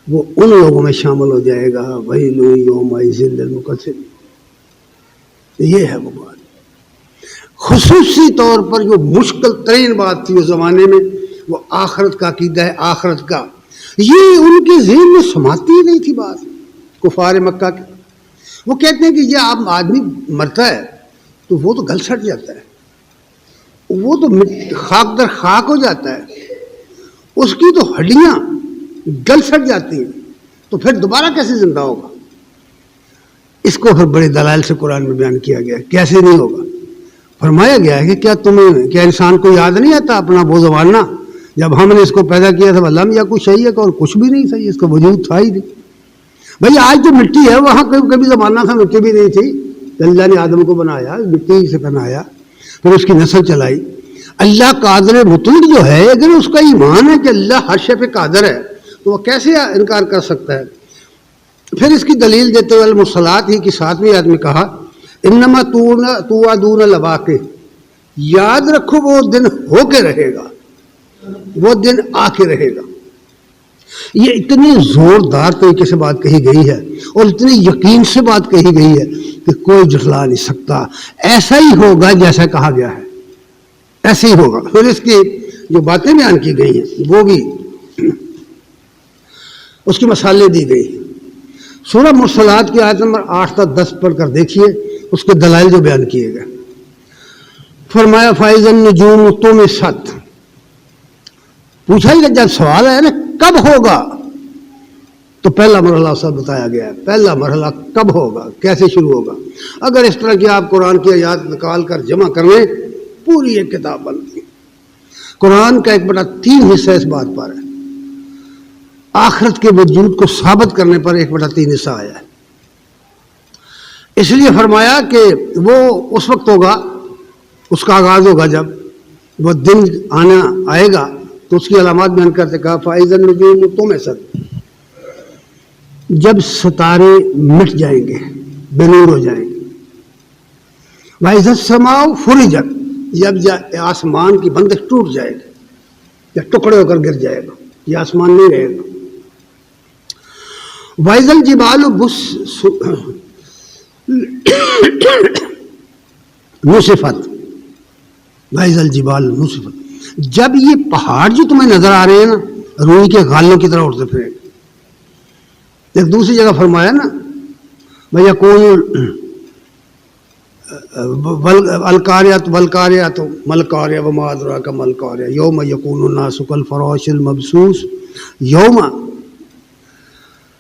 [SPEAKER 2] وہ ان لوگوں میں شامل ہو جائے گا، ویل یومئذ للمکذبین۔ یہ ہے وہ بات۔ خصوصی طور پر جو مشکل ترین بات تھی اس زمانے میں، وہ آخرت کا عقیدہ ہے، آخرت کا، یہ ان کے ذہن میں سماتی ہی نہیں تھی بات کفار مکہ کی۔ وہ کہتے ہیں کہ یہ آپ آدمی مرتا ہے تو وہ تو گل سٹ جاتا ہے، وہ تو خاک در خاک ہو جاتا ہے، اس کی تو ہڈیاں گل سٹ جاتی ہیں، تو پھر دوبارہ کیسے زندہ ہوگا؟ اس کو پھر بڑے دلائل سے قرآن میں بیان کیا گیا کیسے نہیں ہوگا۔ فرمایا گیا ہے کہ کیا انسان کو یاد نہیں آتا اپنا وہ زمانہ جب ہم نے اس کو پیدا کیا تھا، لم یا کچھ صحیح ہے اور کچھ بھی نہیں صحیح، اس کا وجود تھا ہی نہیں۔ بھائی آج جو مٹی ہے وہاں کبھی زمانہ تھا مٹی بھی نہیں تھی، اللہ نے آدم کو بنایا، مٹی سے بنایا، پھر اس کی نسل چلائی۔ اللہ قادر مطلق جو ہے، اگر اس کا ایمان ہے کہ اللہ ہر شے پہ قادر ہے تو وہ کیسے انکار کر سکتا ہے؟ پھر اس کی دلیل دیتے ہوئے المرسلات ہی کی 7ویں آیت میں کہا انما توعدون لواقع، یاد رکھو وہ دن ہو کے رہے گا، وہ دن آ کے رہے گا۔ یہ اتنی زوردار طریقے سے بات کہی گئی ہے اور اتنی یقین سے بات کہی گئی ہے کہ کوئی جھٹلا نہیں سکتا، ایسا ہی ہوگا جیسا کہا گیا ہے، ایسے ہی ہوگا۔ پھر اس کی جو باتیں بیان کی گئی ہیں وہ بھی اس کی مثالیں دی گئی. سورہ مرسلات کی آیت نمبر 8 تا 10 پڑھ کر دیکھیے اس کے دلائل جو بیان کیے گئے. فرمایا فائز النجوم طمست. پوچھا ہی جب سوال ہے نا کب ہوگا تو پہلا مرحلہ سب بتایا گیا ہے. پہلا مرحلہ کب ہوگا, کیسے شروع ہوگا. اگر اس طرح کی آپ قرآن کی آیات نکال کر جمع کر لیں پوری ایک کتاب بنتی ہے. قرآن کا 1/3 حصہ اس بات پر ہے, آخرت کے وجود کو ثابت کرنے پر 1/3 حصہ آیا ہے. اس لیے فرمایا کہ وہ اس وقت ہوگا, اس کا آغاز ہوگا جب وہ دن آنا آئے گا. تو اس کی علامات بیان کرتے کہا فائز النجوم طمست, جب ستارے مٹ جائیں گے, بے نور ہو جائیں گے. وَإِذَا السَّمَاءُ فُرِجَتْ, جب آسمان کی بندش ٹوٹ جائے گی یا ٹکڑے ہو کر گر جائے گا, یہ آسمان نہیں رہے گا. وَإِذَا الْجِبَالُ نُصِفَتْ, وَإِذَا الْجِبَالُ نُصِفَتْ, جب یہ پہاڑ جو تمہیں نظر آ رہے ہیں نا روئی کے غالوں کی طرح اٹھتے پھریں. ایک دوسری جگہ فرمایا نا وَيَكُونُ القاریۃ والقاریۃ مَلْقَاریَۃ وَمَا أَدْرَاكَ مَا الْقَاریَۃ یوم یکون الناس کالفراش المبثوث. یوم,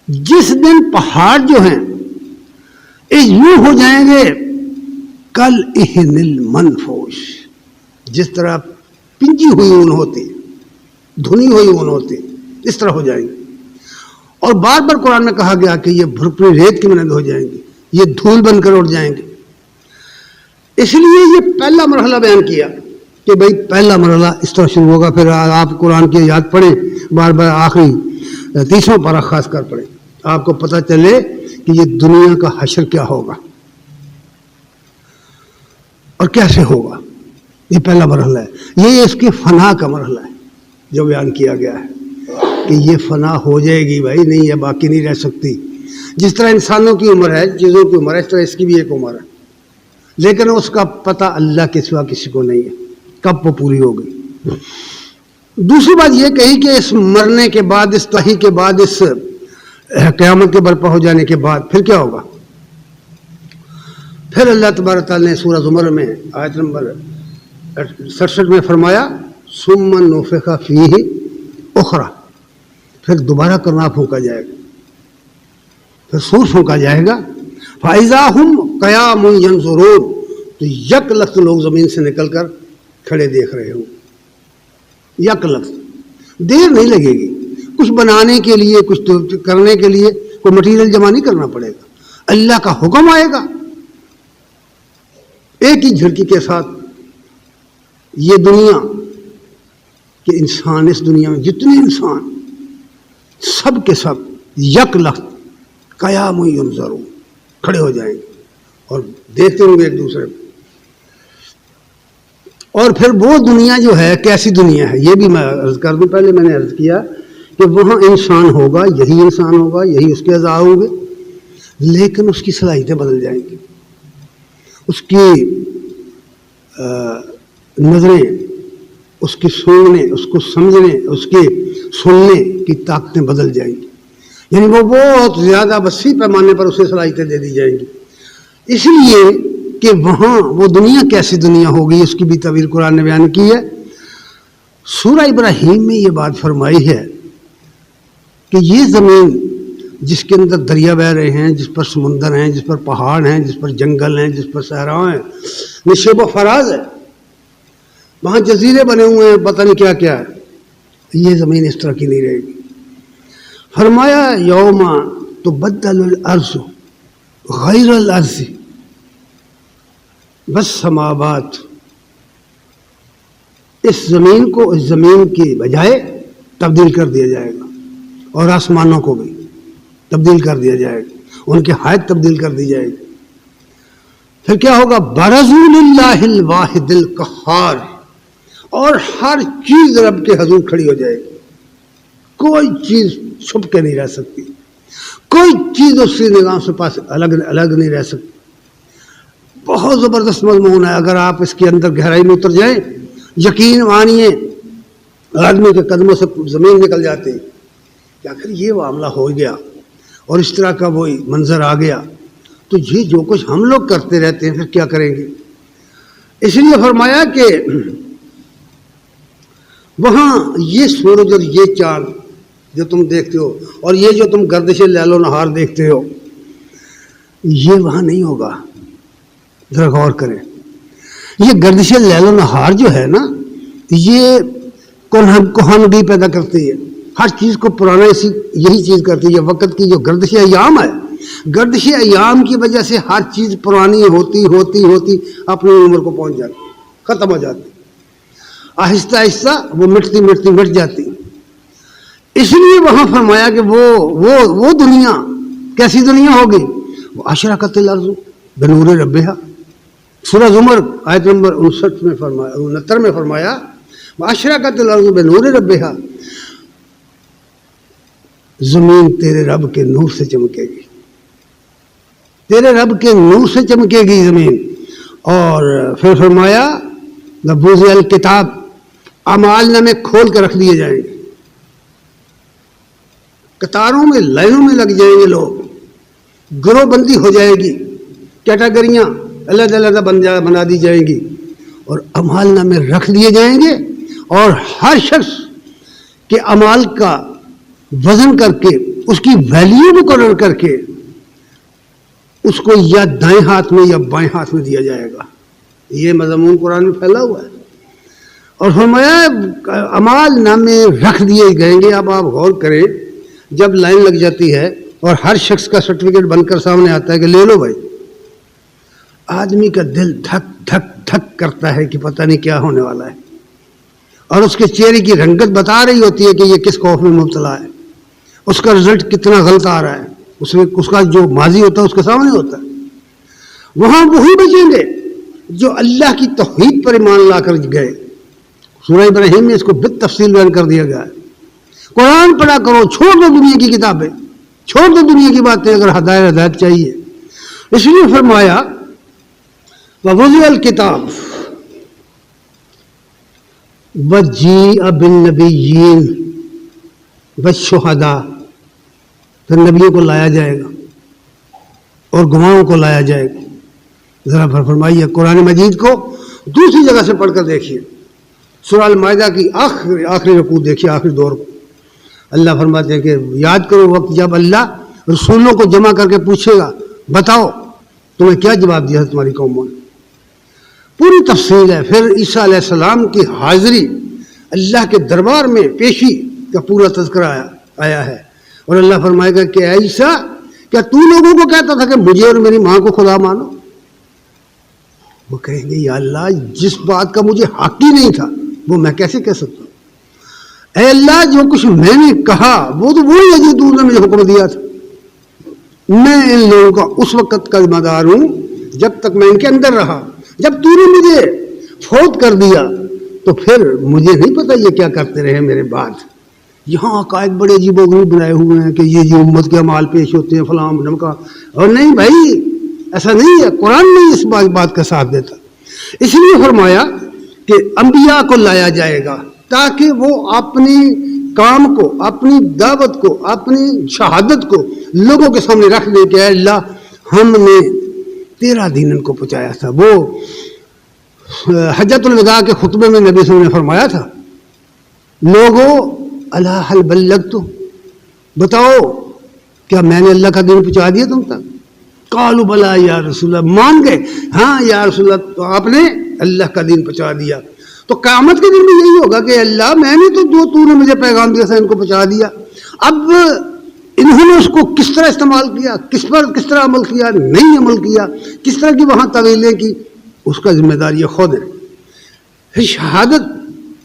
[SPEAKER 2] جس دن پہاڑ جو ہیں یوں ہو جائیں گے کالعہن المنفوش, جس طرح پنجی ہوئی اون ہوتی, دھنی ہوئی اون ہوتی, اس طرح ہو جائیں گے. اور بار بار قرآن میں کہا گیا کہ یہ بھرپور ریت کی مانند ہو جائیں گے, یہ دھول بن کر اڑ جائیں گے. اس لیے یہ پہلا مرحلہ بیان کیا کہ بھئی پہلا مرحلہ اس طرح شروع ہوگا. پھر آپ قرآن کی آیات پڑھیں بار بار, آخری 30واں پارہ خاص کر پڑھیں, آپ کو پتہ چلے کہ یہ دنیا کا حشر کیا ہوگا اور کیسے ہوگا. یہ پہلا مرحلہ ہے. یہ اس کی فنا کا مرحلہ ہے جو بیان کیا گیا ہے کہ یہ فنا ہو جائے گی بھائی, نہیں یہ باقی نہیں رہ سکتی. جس طرح انسانوں کی عمر ہے, چیزوں کی عمر ہے, اس طرح اس کی بھی ایک عمر ہے, لیکن اس کا پتہ اللہ کے سوا کسی کو نہیں ہے کب وہ پوری ہوگی. دوسری بات یہ کہی کہ اس مرنے کے بعد, اس تہی کے بعد, اس قیامت کے برپا ہو جانے کے بعد پھر کیا ہوگا. پھر اللہ تبارک تعالیٰ نے سورہ زمر میں آیت نمبر 67 میں فرمایا ثم نفخ فیہ اخری, پھر دوبارہ کرنا پھونکا جائے گا, پھر سور پھونکا جائے گا. فَإِذَا هُمْ قِيَامٌ يَنظُرُونَ, تو یک لخت لوگ زمین سے نکل کر کھڑے دیکھ رہے ہوں. یک لخت, دیر نہیں لگے گی. کچھ بنانے کے لیے, کچھ کرنے کے لیے کوئی مٹیریل جمع نہیں کرنا پڑے گا, اللہ کا حکم آئے گا ایک ہی جھڑکی کے ساتھ. یہ دنیا کہ انسان, اس دنیا میں جتنے انسان سب کے سب یک لخت قیام ینظرون, کھڑے ہو جائیں گے اور دیکھتے ہوں گے ایک دوسرے کو. اور پھر وہ دنیا جو ہے کیسی دنیا ہے یہ بھی میں عرض کر دوں. پہلے میں نے عرض کیا کہ وہاں انسان ہوگا, یہی انسان ہوگا, یہی اس کے اعضاء ہوں گے, لیکن اس کی صلاحیتیں بدل جائیں گی, اس کی نظریں, اس کی سونگنے, اس کو سمجھنے, اس کے سننے کی طاقتیں بدل جائیں گی. یعنی وہ بہت زیادہ وسیع پیمانے پر اسے صلاحیتیں دے دی جائیں گی. اس لیے کہ وہاں وہ دنیا کیسی دنیا ہوگی اس کی بھی تعبیر قرآن نے بیان کی ہے. سورہ ابراہیم میں یہ بات فرمائی ہے کہ یہ زمین جس کے اندر دریا بہ رہے ہیں, جس پر سمندر ہیں, جس پر پہاڑ ہیں, جس پر جنگل ہیں, جس پر صحرا ہیں, نشیب و فراز ہے, وہاں جزیرے بنے ہوئے ہیں, پتہ نہیں کیا کیا ہے, یہ زمین اس طرح کی نہیں رہے گی. فرمایا یوم تبدل الارض غیر الارض والسماوات, اس زمین کو اس زمین کی بجائے تبدیل کر دیا جائے گا, اور آسمانوں کو بھی تبدیل کر دیا جائے گا, ان کی حیت تبدیل کر دی جائے گی. پھر کیا ہوگا برزوا للہ الواحد القہار, اور ہر چیز رب کے حضور کھڑی ہو جائے گی, کوئی چیز چھپ کے نہیں رہ سکتی, کوئی چیز اس کی نگاہ سے پاس الگ نہیں رہ سکتی. بہت زبردست مضمون ہے, اگر آپ اس کے اندر گہرائی میں اتر جائیں یقین مانیے آدمی کے قدموں سے زمین نکل جاتی ہے. کہ آخر یہ معاملہ ہو گیا اور اس طرح کا وہی منظر آ گیا تو یہ جو کچھ ہم لوگ کرتے رہتے ہیں پھر کیا کریں گے. اس لیے فرمایا کہ وہاں یہ سورج اور یہ چاند جو تم دیکھتے ہو اور یہ جو تم گردش لیل و نہار دیکھتے ہو یہ وہاں نہیں ہوگا. ذرا غور کریں, یہ گردش لیل و نہار جو ہے نا یہ کوہنگی پیدا کرتی ہے, ہر چیز کو پرانا یہی چیز کرتی ہے. وقت کی جو گردش ایام ہے, گردش ایام کی وجہ سے ہر چیز پرانی ہوتی ہوتی ہوتی اپنی عمر کو پہنچ جاتی, ختم ہو جاتی, آہستہ آہستہ وہ مٹتی مٹتی مٹ جاتی. اس لیے وہاں فرمایا کہ وہ دنیا کیسی دنیا ہوگی, وہ اشرقت الارض بنور ربہا. سورہ زمر آیت نمبر 69 میں فرمایا اشرقت الارض بنور ربہا, زمین تیرے رب کے نور سے چمکے گی, تیرے رب کے نور سے چمکے گی زمین. اور پھر فرمایا ووضع الکتاب, اعمال نامے کھول کر رکھ دیے جائیں گے, قطاروں میں لائنوں میں لگ جائیں گے لوگ, گروہ بندی ہو جائے گی, کیٹاگریاں علیحدہ علیحدہ بنا دی جائیں گی اور اعمال نامے رکھ دیے جائیں گے. اور ہر شخص کے اعمال کا وزن کر کے اس کی ویلیو مقرر کر کے اس کو یا دائیں ہاتھ میں یا بائیں ہاتھ میں دیا جائے گا. یہ مضمون قرآن میں پھیلا ہوا ہے. اور فرمایا اعمال نامے رکھ دیے گئیں گے. اب آپ غور کریں, جب لائن لگ جاتی ہے اور ہر شخص کا سرٹیفکیٹ بن کر سامنے آتا ہے کہ لے لو بھائی, آدمی کا دل دھک دھک دھک کرتا ہے کہ پتہ نہیں کیا ہونے والا ہے, اور اس کے چہرے کی رنگت بتا رہی ہوتی ہے کہ یہ کس خوف میں مبتلا ہے, اس کا رزلٹ کتنا غلط آ رہا ہے, اس کا جو ماضی ہوتا ہے اس کے سامنے ہوتا ہے. وہاں وہی بچیں گے جو اللہ کی توحید پر ایمان لا کر گئے. سورہ ابراہیم میں اس کو بالتفصیل بیان کر دیا گیا ہے. قرآن پڑھا کرو, چھوڑ دو دنیا کی کتابیں, چھوڑ دو دنیا کی باتیں اگر ہدایت چاہیے. اس لیے فرمایا ووضع الکتاب وجیء بالنبیین والشہداء, پھر نبیوں کو لایا جائے گا اور گواہوں کو لایا جائے گا. ذرا فرمائیے قرآن مجید کو دوسری جگہ سے پڑھ کر دیکھیے, سورہ المائدہ کی آخری رکوع دیکھیے, آخری دور کو. اللہ فرماتے ہیں کہ یاد کرو وقت جب اللہ رسولوں کو جمع کر کے پوچھے گا بتاؤ تمہیں کیا جواب دیا تمہاری قوموں نے. پوری تفصیل ہے. پھر عیسیٰ علیہ السلام کی حاضری اللہ کے دربار میں پیشی کا پورا تذکرہ آیا ہے. اور اللہ فرمائے گا کہ اے عیسیٰ, کیا تو لوگوں کو کہتا تھا کہ مجھے اور میری ماں کو خدا مانو؟ وہ کہیں گے یا اللہ, جس بات کا مجھے حق ہی نہیں تھا وہ میں کیسے کہہ سکتا ہوں؟ اے اللہ, جو کچھ میں نے کہا وہ تو وہی ہے جو تو نے مجھے حکم دیا تھا. میں ان لوگوں کا اس وقت کا ذمہ دار ہوں جب تک میں ان کے اندر رہا. جب تو نے مجھے فوت کر دیا تو پھر مجھے نہیں پتا یہ کیا کرتے رہے میرے بعد. یہاں عقائد بڑے عجیب و غریب بنائے ہوئے ہیں کہ یہ امت کے اعمال پیش ہوتے ہیں فلاں ڈمکا, اور نہیں بھائی ایسا نہیں ہے. قرآن نہیں اس بات کا ساتھ دیتا. اس لیے فرمایا کہ انبیاء کو لایا جائے گا تاکہ وہ اپنی کام کو, اپنی دعوت کو, اپنی شہادت کو لوگوں کے سامنے رکھ دیں کہ اے اللہ, ہم نے تیرا دین ان کو پہنچایا تھا. وہ حجۃ الوداع کے خطبے میں نبی صلی اللہ علیہ وسلم نے فرمایا تھا, لوگوں الا هل بلغت, بتاؤ کیا میں نے اللہ کا دین پہنچا دیا تم تک؟ قالوا بلا یا رسول اللہ, مان گئے ہاں یا رسول اللہ, تو آپ نے اللہ کا دین پہنچا دیا. تو قیامت کے دن میں یہی ہوگا کہ اللہ میں نے تو جو تو نے مجھے پیغام دیا تھا ان کو پہنچا دیا. اب انہوں نے اس کو کس طرح استعمال کیا, کس طرح عمل کیا, نہیں عمل کیا, کس طرح کی وہاں طویلیں کی, اس کا ذمہ دار یہ خود ہے. پھر شہادت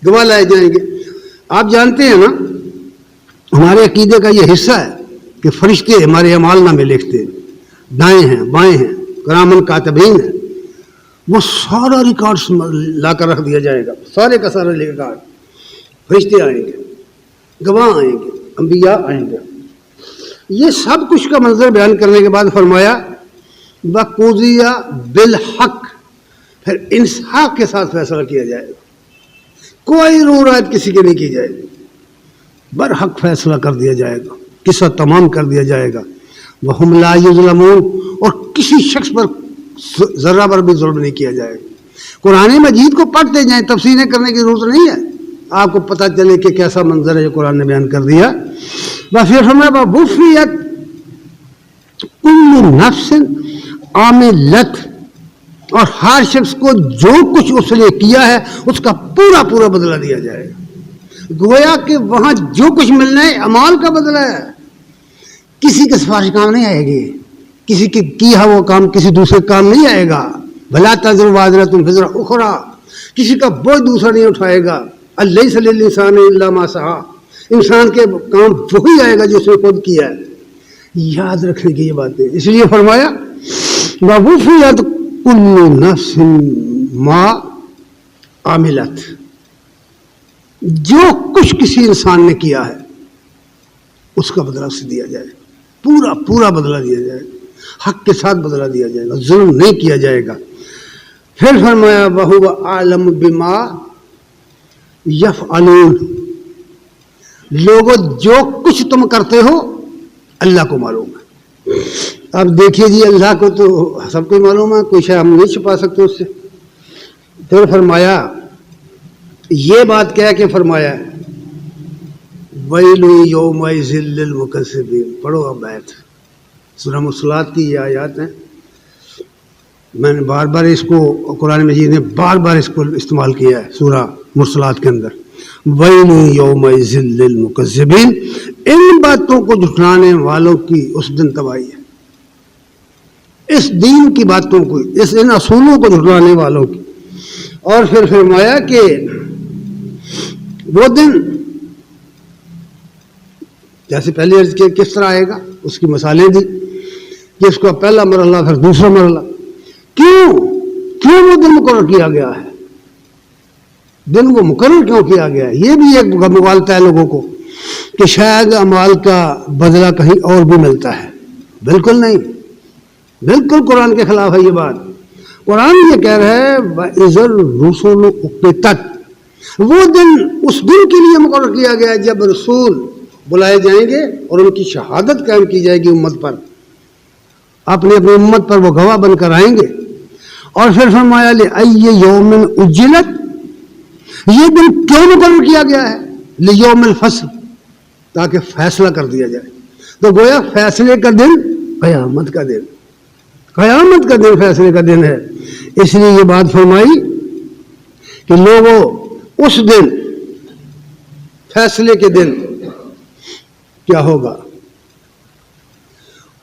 [SPEAKER 2] گواہ لائے جائیں گے. آپ جانتے ہیں نا ہمارے عقیدے کا یہ حصہ ہے کہ فرشتے ہمارے اعمال نامے لکھتے ہیں, دائیں ہیں بائیں ہیں, کرامن کاتبین ہیں. وہ سارا ریکارڈ لا کر رکھ دیا جائے گا, سارے کا سارا ریکارڈ. فرشتے آئیں گے, گواہ آئیں گے, انبیاء آئیں گے. یہ سب کچھ کا منظر بیان کرنے کے بعد فرمایا وَقُضِیَ بِالْحَقِّ, پھر انصاف کے ساتھ فیصلہ کیا جائے گا. کوئی رو رات کسی کے نہیں کی جائے گی. برحق فیصلہ کر دیا جائے گا، قصہ تمام کر دیا جائے گا۔ وَهُمْ لَا يُظْلَمُونَ، اور کسی شخص پر ذرہ بھر بھی ظلم نہیں کیا جائے گا۔ قرآن مجید کو پڑھتے جائیں، تفسیریں کرنے کی ضرورت نہیں ہے، آپ کو پتہ چلے کہ کیسا منظر ہے جو قرآن نے بیان کر دیا۔ بس یہ فرمایا وَوُفِّيَتْ كُلُّ نَفْسٍ عَمِلَتْ، اور ہر شخص کو جو کچھ اس نے کیا ہے اس کا پورا پورا بدلہ دیا جائے گا۔ گویا کہ وہاں جو کچھ ملنا ہے اعمال کا بدلہ ہے، کسی کے سفارش کام نہیں آئے گی، کسی کے کیا وہ کام کسی دوسرے کام نہیں آئے گا۔ بھلا تزر وازرۃ وزر اخری، کسی کا بوجھ دوسرا نہیں اٹھائے گا۔ الیس للانسان الا ما سعی، انسان کے کام وہی آئے گا جو اس نے خود کیا ہے۔ یاد رکھنے کی یہ باتیں، اس لیے فرمایا وَوُفِّيَتْ كُلُّ نَفْسٍ مَا عَمِلَتْ، جو کچھ کسی انسان نے کیا ہے اس کا بدلہ اسے دیا جائے، پورا پورا بدلہ دیا جائے گا، حق کے ساتھ بدلہ دیا جائے گا، ظلم نہیں کیا جائے گا۔ پھر فرمایا وَهُوَ أَعْلَمُ بِمَا يَفْعَلُونَ، لوگوں جو کچھ تم کرتے ہو اللہ کو معلوم ہے۔ اب دیکھیے جی، اللہ کو تو سب کو معلوم ہے، کوئی شے ہم نہیں چھپا سکتے اس سے۔ پھر فرمایا یہ بات کہہ کے فرمایا وَيْلٌ يَوْمَئِذٍ لِّلْمُكَذِّبِينَ، پڑھو اب آیت، سورہ مرسلات کی یہ آیات ہیں۔ میں نے بار بار اس کو، قرآن مجید نے بار بار اس کو استعمال کیا ہے سورہ مرسلات کے اندر۔ وَيْلٌ يَوْمَئِذٍ لِّلْمُكَذِّبِينَ، ان باتوں کو جھٹلانے والوں کی اس دن تباہی ہے، اس دین کی باتوں کو، ان اصولوں کو جھٹلانے والوں کی۔ اور پھر فرمایا کہ وہ دن جیسے پہلے عرض کیا کس طرح آئے گا، اس کی مثالیں دی کہ اس کا پہلا مرحلہ پھر دوسرا مرحلہ۔ کیوں وہ دن مقرر کیا گیا ہے، دن وہ مقرر کیوں کیا گیا ہے؟ یہ بھی ایک مغالطہ ہے لوگوں کو کہ شاید اعمال کا بدلہ کہیں اور بھی ملتا ہے۔ بالکل نہیں، بالکل قرآن کے خلاف ہے یہ بات۔ قرآن یہ کہہ رہا ہے وَإِذَا الرُّسُلُ أُقِّتَتْ، وہ دن اس دن کے لیے مقرر کیا گیا ہے جب رسول بلائے جائیں گے اور ان کی شہادت قائم کی جائے گی امت پر، اپنی امت پر وہ گواہ بن کر آئیں گے۔ اور پھر فرمایا لِأَيِّ يَوْمٍ أُجِّلَتْ، یہ دن کیوں مقرر کیا گیا ہے؟ لِيَوْمِ الْفَصْلِ، تاکہ فیصلہ کر دیا جائے۔ تو گویا فیصلے کا دن قیامت کا دن، قیامت کا دن فیصلے کا دن ہے۔ اس لیے یہ بات فرمائی کہ لوگوں اس دن، فیصلے کے دن کیا ہوگا؟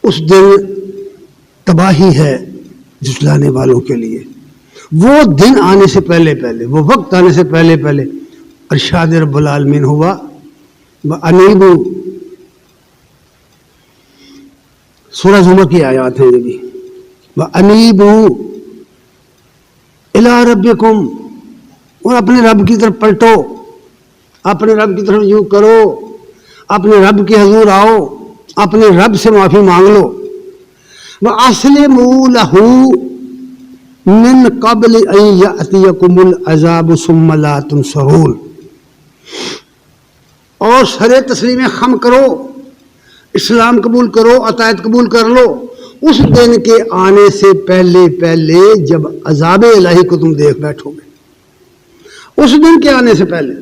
[SPEAKER 2] اس دن تباہی ہے جھٹلانے والوں کے لیے۔ وہ دن آنے سے پہلے پہلے، وہ وقت آنے سے پہلے پہلے ارشاد رب العالمین ہوا وَأَنِيبُوا، سورہ زمر کی آیات ہیں یہ بھی، وَأَنِيبُوا إِلَىٰ رَبِّكُمْ، اور اپنے رب کی طرف پلٹو، اپنے رب کی طرف رجوع کرو، اپنے رب کے حضور آؤ، اپنے رب سے معافی مانگ لو۔ وَأَسْلِمُوا لَهُ مِن قَبْلِ أَن يَأْتِيَكُمُ الْعَذَابُ ثُمَّ لَا تُنصَرُونَ، اور سر تسلیم خم کرو، اسلام قبول کرو، عطایت قبول کر لو اس دن کے آنے سے پہلے پہلے، جب عذاب الہی کو تم دیکھ بیٹھو گے۔ اس دن کے آنے سے پہلے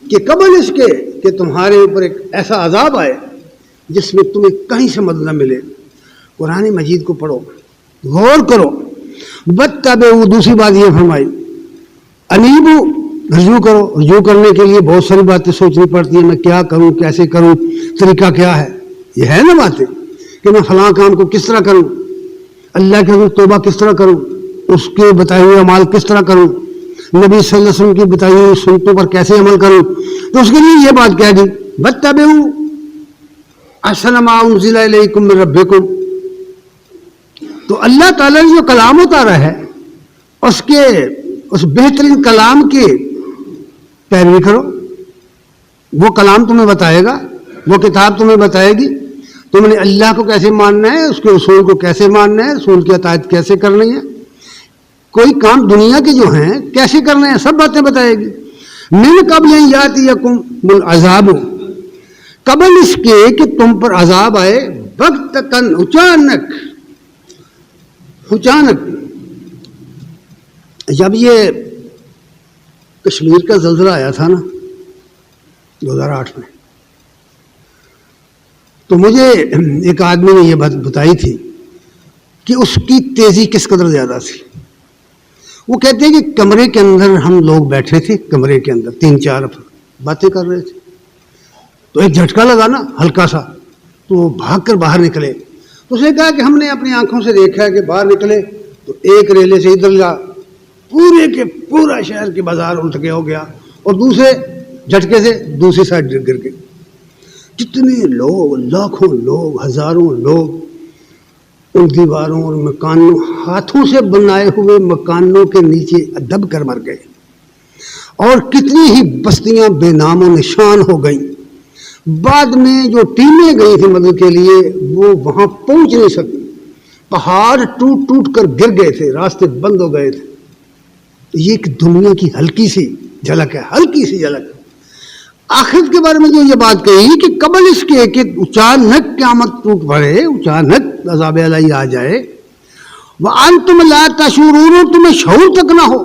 [SPEAKER 2] کہ قبل اس کے کہ تمہارے اوپر ایک ایسا عذاب آئے جس میں تمہیں کہیں سے مدد نہ ملے۔ قرآن مجید کو پڑھو، غور کرو۔ وَاتَّبِعُوا، دوسری بات یہ فرمائی انیبو، رجوع کرو۔ رجوع کرنے کے لیے بہت ساری باتیں سوچنی پڑتی ہیں، میں کیا کروں، کیسے کروں، طریقہ کیا ہے، یہ ہے نا باتیں کہ میں فلاں کام کو کس طرح کروں، اللہ کے توبہ کس طرح کروں، اس کے بتائے ہوئے اعمال کس طرح کروں، نبی صلی اللہ علیہ وسلم کی بتائی ہوئی سنتوں پر کیسے عمل کروں۔ تو اس کے لیے یہ بات کہہ دی وَاتَّبِعُوا أَحْسَنَ مَا أُنزِلَ إِلَيْكُم مِّن رَّبِّكُم۔ تو اللہ تعالیٰ نے جو کلام اتارا ہے اس بہترین کلام کی پیروی کرو۔ وہ کلام تمہیں بتائے گا، وہ کتاب تمہیں بتائے گی تم نے اللہ کو کیسے ماننا ہے، اس کے رسول کو کیسے ماننا ہے، رسول کی اطاعت کیسے کرنی ہے، کوئی کام دنیا کے جو ہیں کیسے کرنے ہیں، سب باتیں بتائے گی۔ من قبل ان یاتیکم العذاب، قبل اس کے کہ تم پر عذاب آئے بغتتن اچانک جب یہ کشمیر کا زلزلہ آیا تھا نا 2008 میں، تو مجھے ایک آدمی نے یہ بات بتائی تھی کہ اس کی تیزی کس قدر زیادہ تھی. وہ کہتے ہیں کہ کمرے کے اندر ہم لوگ بیٹھے تھے، کمرے کے اندر 3-4 باتیں کر رہے تھے، تو ایک جھٹکا لگا نا ہلکا سا، تو وہ بھاگ کر باہر نکلے. تو اس نے کہا کہ ہم نے اپنی آنکھوں سے دیکھا کہ باہر نکلے تو ایک ریلے سے ادھر جا، پورے کے پورا شہر کے بازار الٹ کے ہو گیا، اور دوسرے جھٹکے سے دوسری سائڈ گر گئے. جتنے لوگ، لاکھوں لوگ، ہزاروں لوگ ان دیواروں اور مکانوں، ہاتھوں سے بنائے ہوئے مکانوں کے نیچے دب کر مر گئے، اور کتنی ہی بستیاں بے نام و نشان ہو گئیں. بعد میں جو ٹیمیں گئی تھیں مدد کے لیے وہ وہاں پہنچ نہیں سکی، پہاڑ ٹوٹ ٹوٹ کر گر گئے تھے، راستے بند ہو گئے تھے. یہ ایک دنیا کی ہلکی سی جھلک ہے، ہلکی سی جھلک. آخرت کے بارے میں جو یہ بات کہی کہ قبل اس کے کہ اچانک قیامت ٹوٹ پڑے، اچانک عذاب الہی آ جائے، وَأَنْتُمْ لَا تَشْعُرُونَ، تمہیں شعور تک نہ ہو،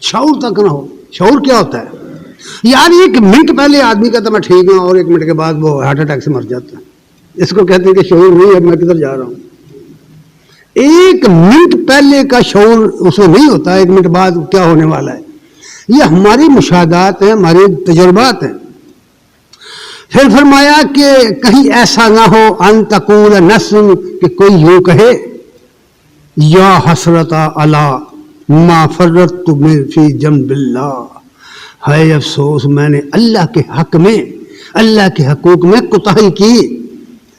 [SPEAKER 2] شعور تک نہ ہو. شعور کیا ہوتا ہے یار؟ ایک منٹ پہلے آدمی کہتا میں ٹھیک ہوں، اور ایک منٹ کے بعد وہ ہارٹ اٹیک سے مر جاتا ہے. اس کو کہتے ہیں کہ شعور نہیں ہے، میں کدھر جا رہا ہوں. ایک منٹ پہلے کا شعور اس میں نہیں ہوتا، ایک منٹ بعد کیا ہونے والا ہے. یہ ہماری مشاہدات ہیں، ہمارے تجربات ہیں. پھر فرمایا کہ کہیں ایسا نہ ہو ان تقول نفس، کہ کوئی یوں کہے یا حسرت علی ما فرطت فی جنب اللہ، ہے افسوس میں نے اللہ کے حق میں، اللہ کے حقوق میں کوتاہی کی،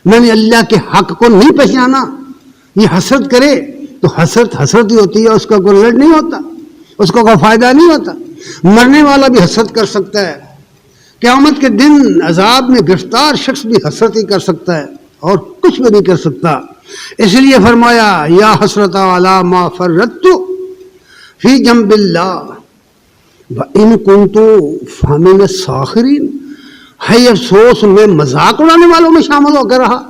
[SPEAKER 2] میں نے اللہ کے حق کو نہیں پہچانا. یہ حسرت کرے تو حسرت ہی ہوتی ہے، اس کا کوئی رزلٹ نہیں ہوتا، اس کو کوئی فائدہ نہیں ہوتا. مرنے والا بھی حسرت کر سکتا ہے، قیامت کے دن عذاب میں گرفتار شخص بھی حسرت ہی کر سکتا ہے، اور کچھ بھی نہیں کر سکتا. اس لیے فرمایا یا حسرت علی ما فرطت فی جنب اللہ وَإِن كُنتُ فَمِنَ السَّاخِرِينَ، ہے افسوس میں مذاق اڑانے والوں میں شامل ہو کر رہا.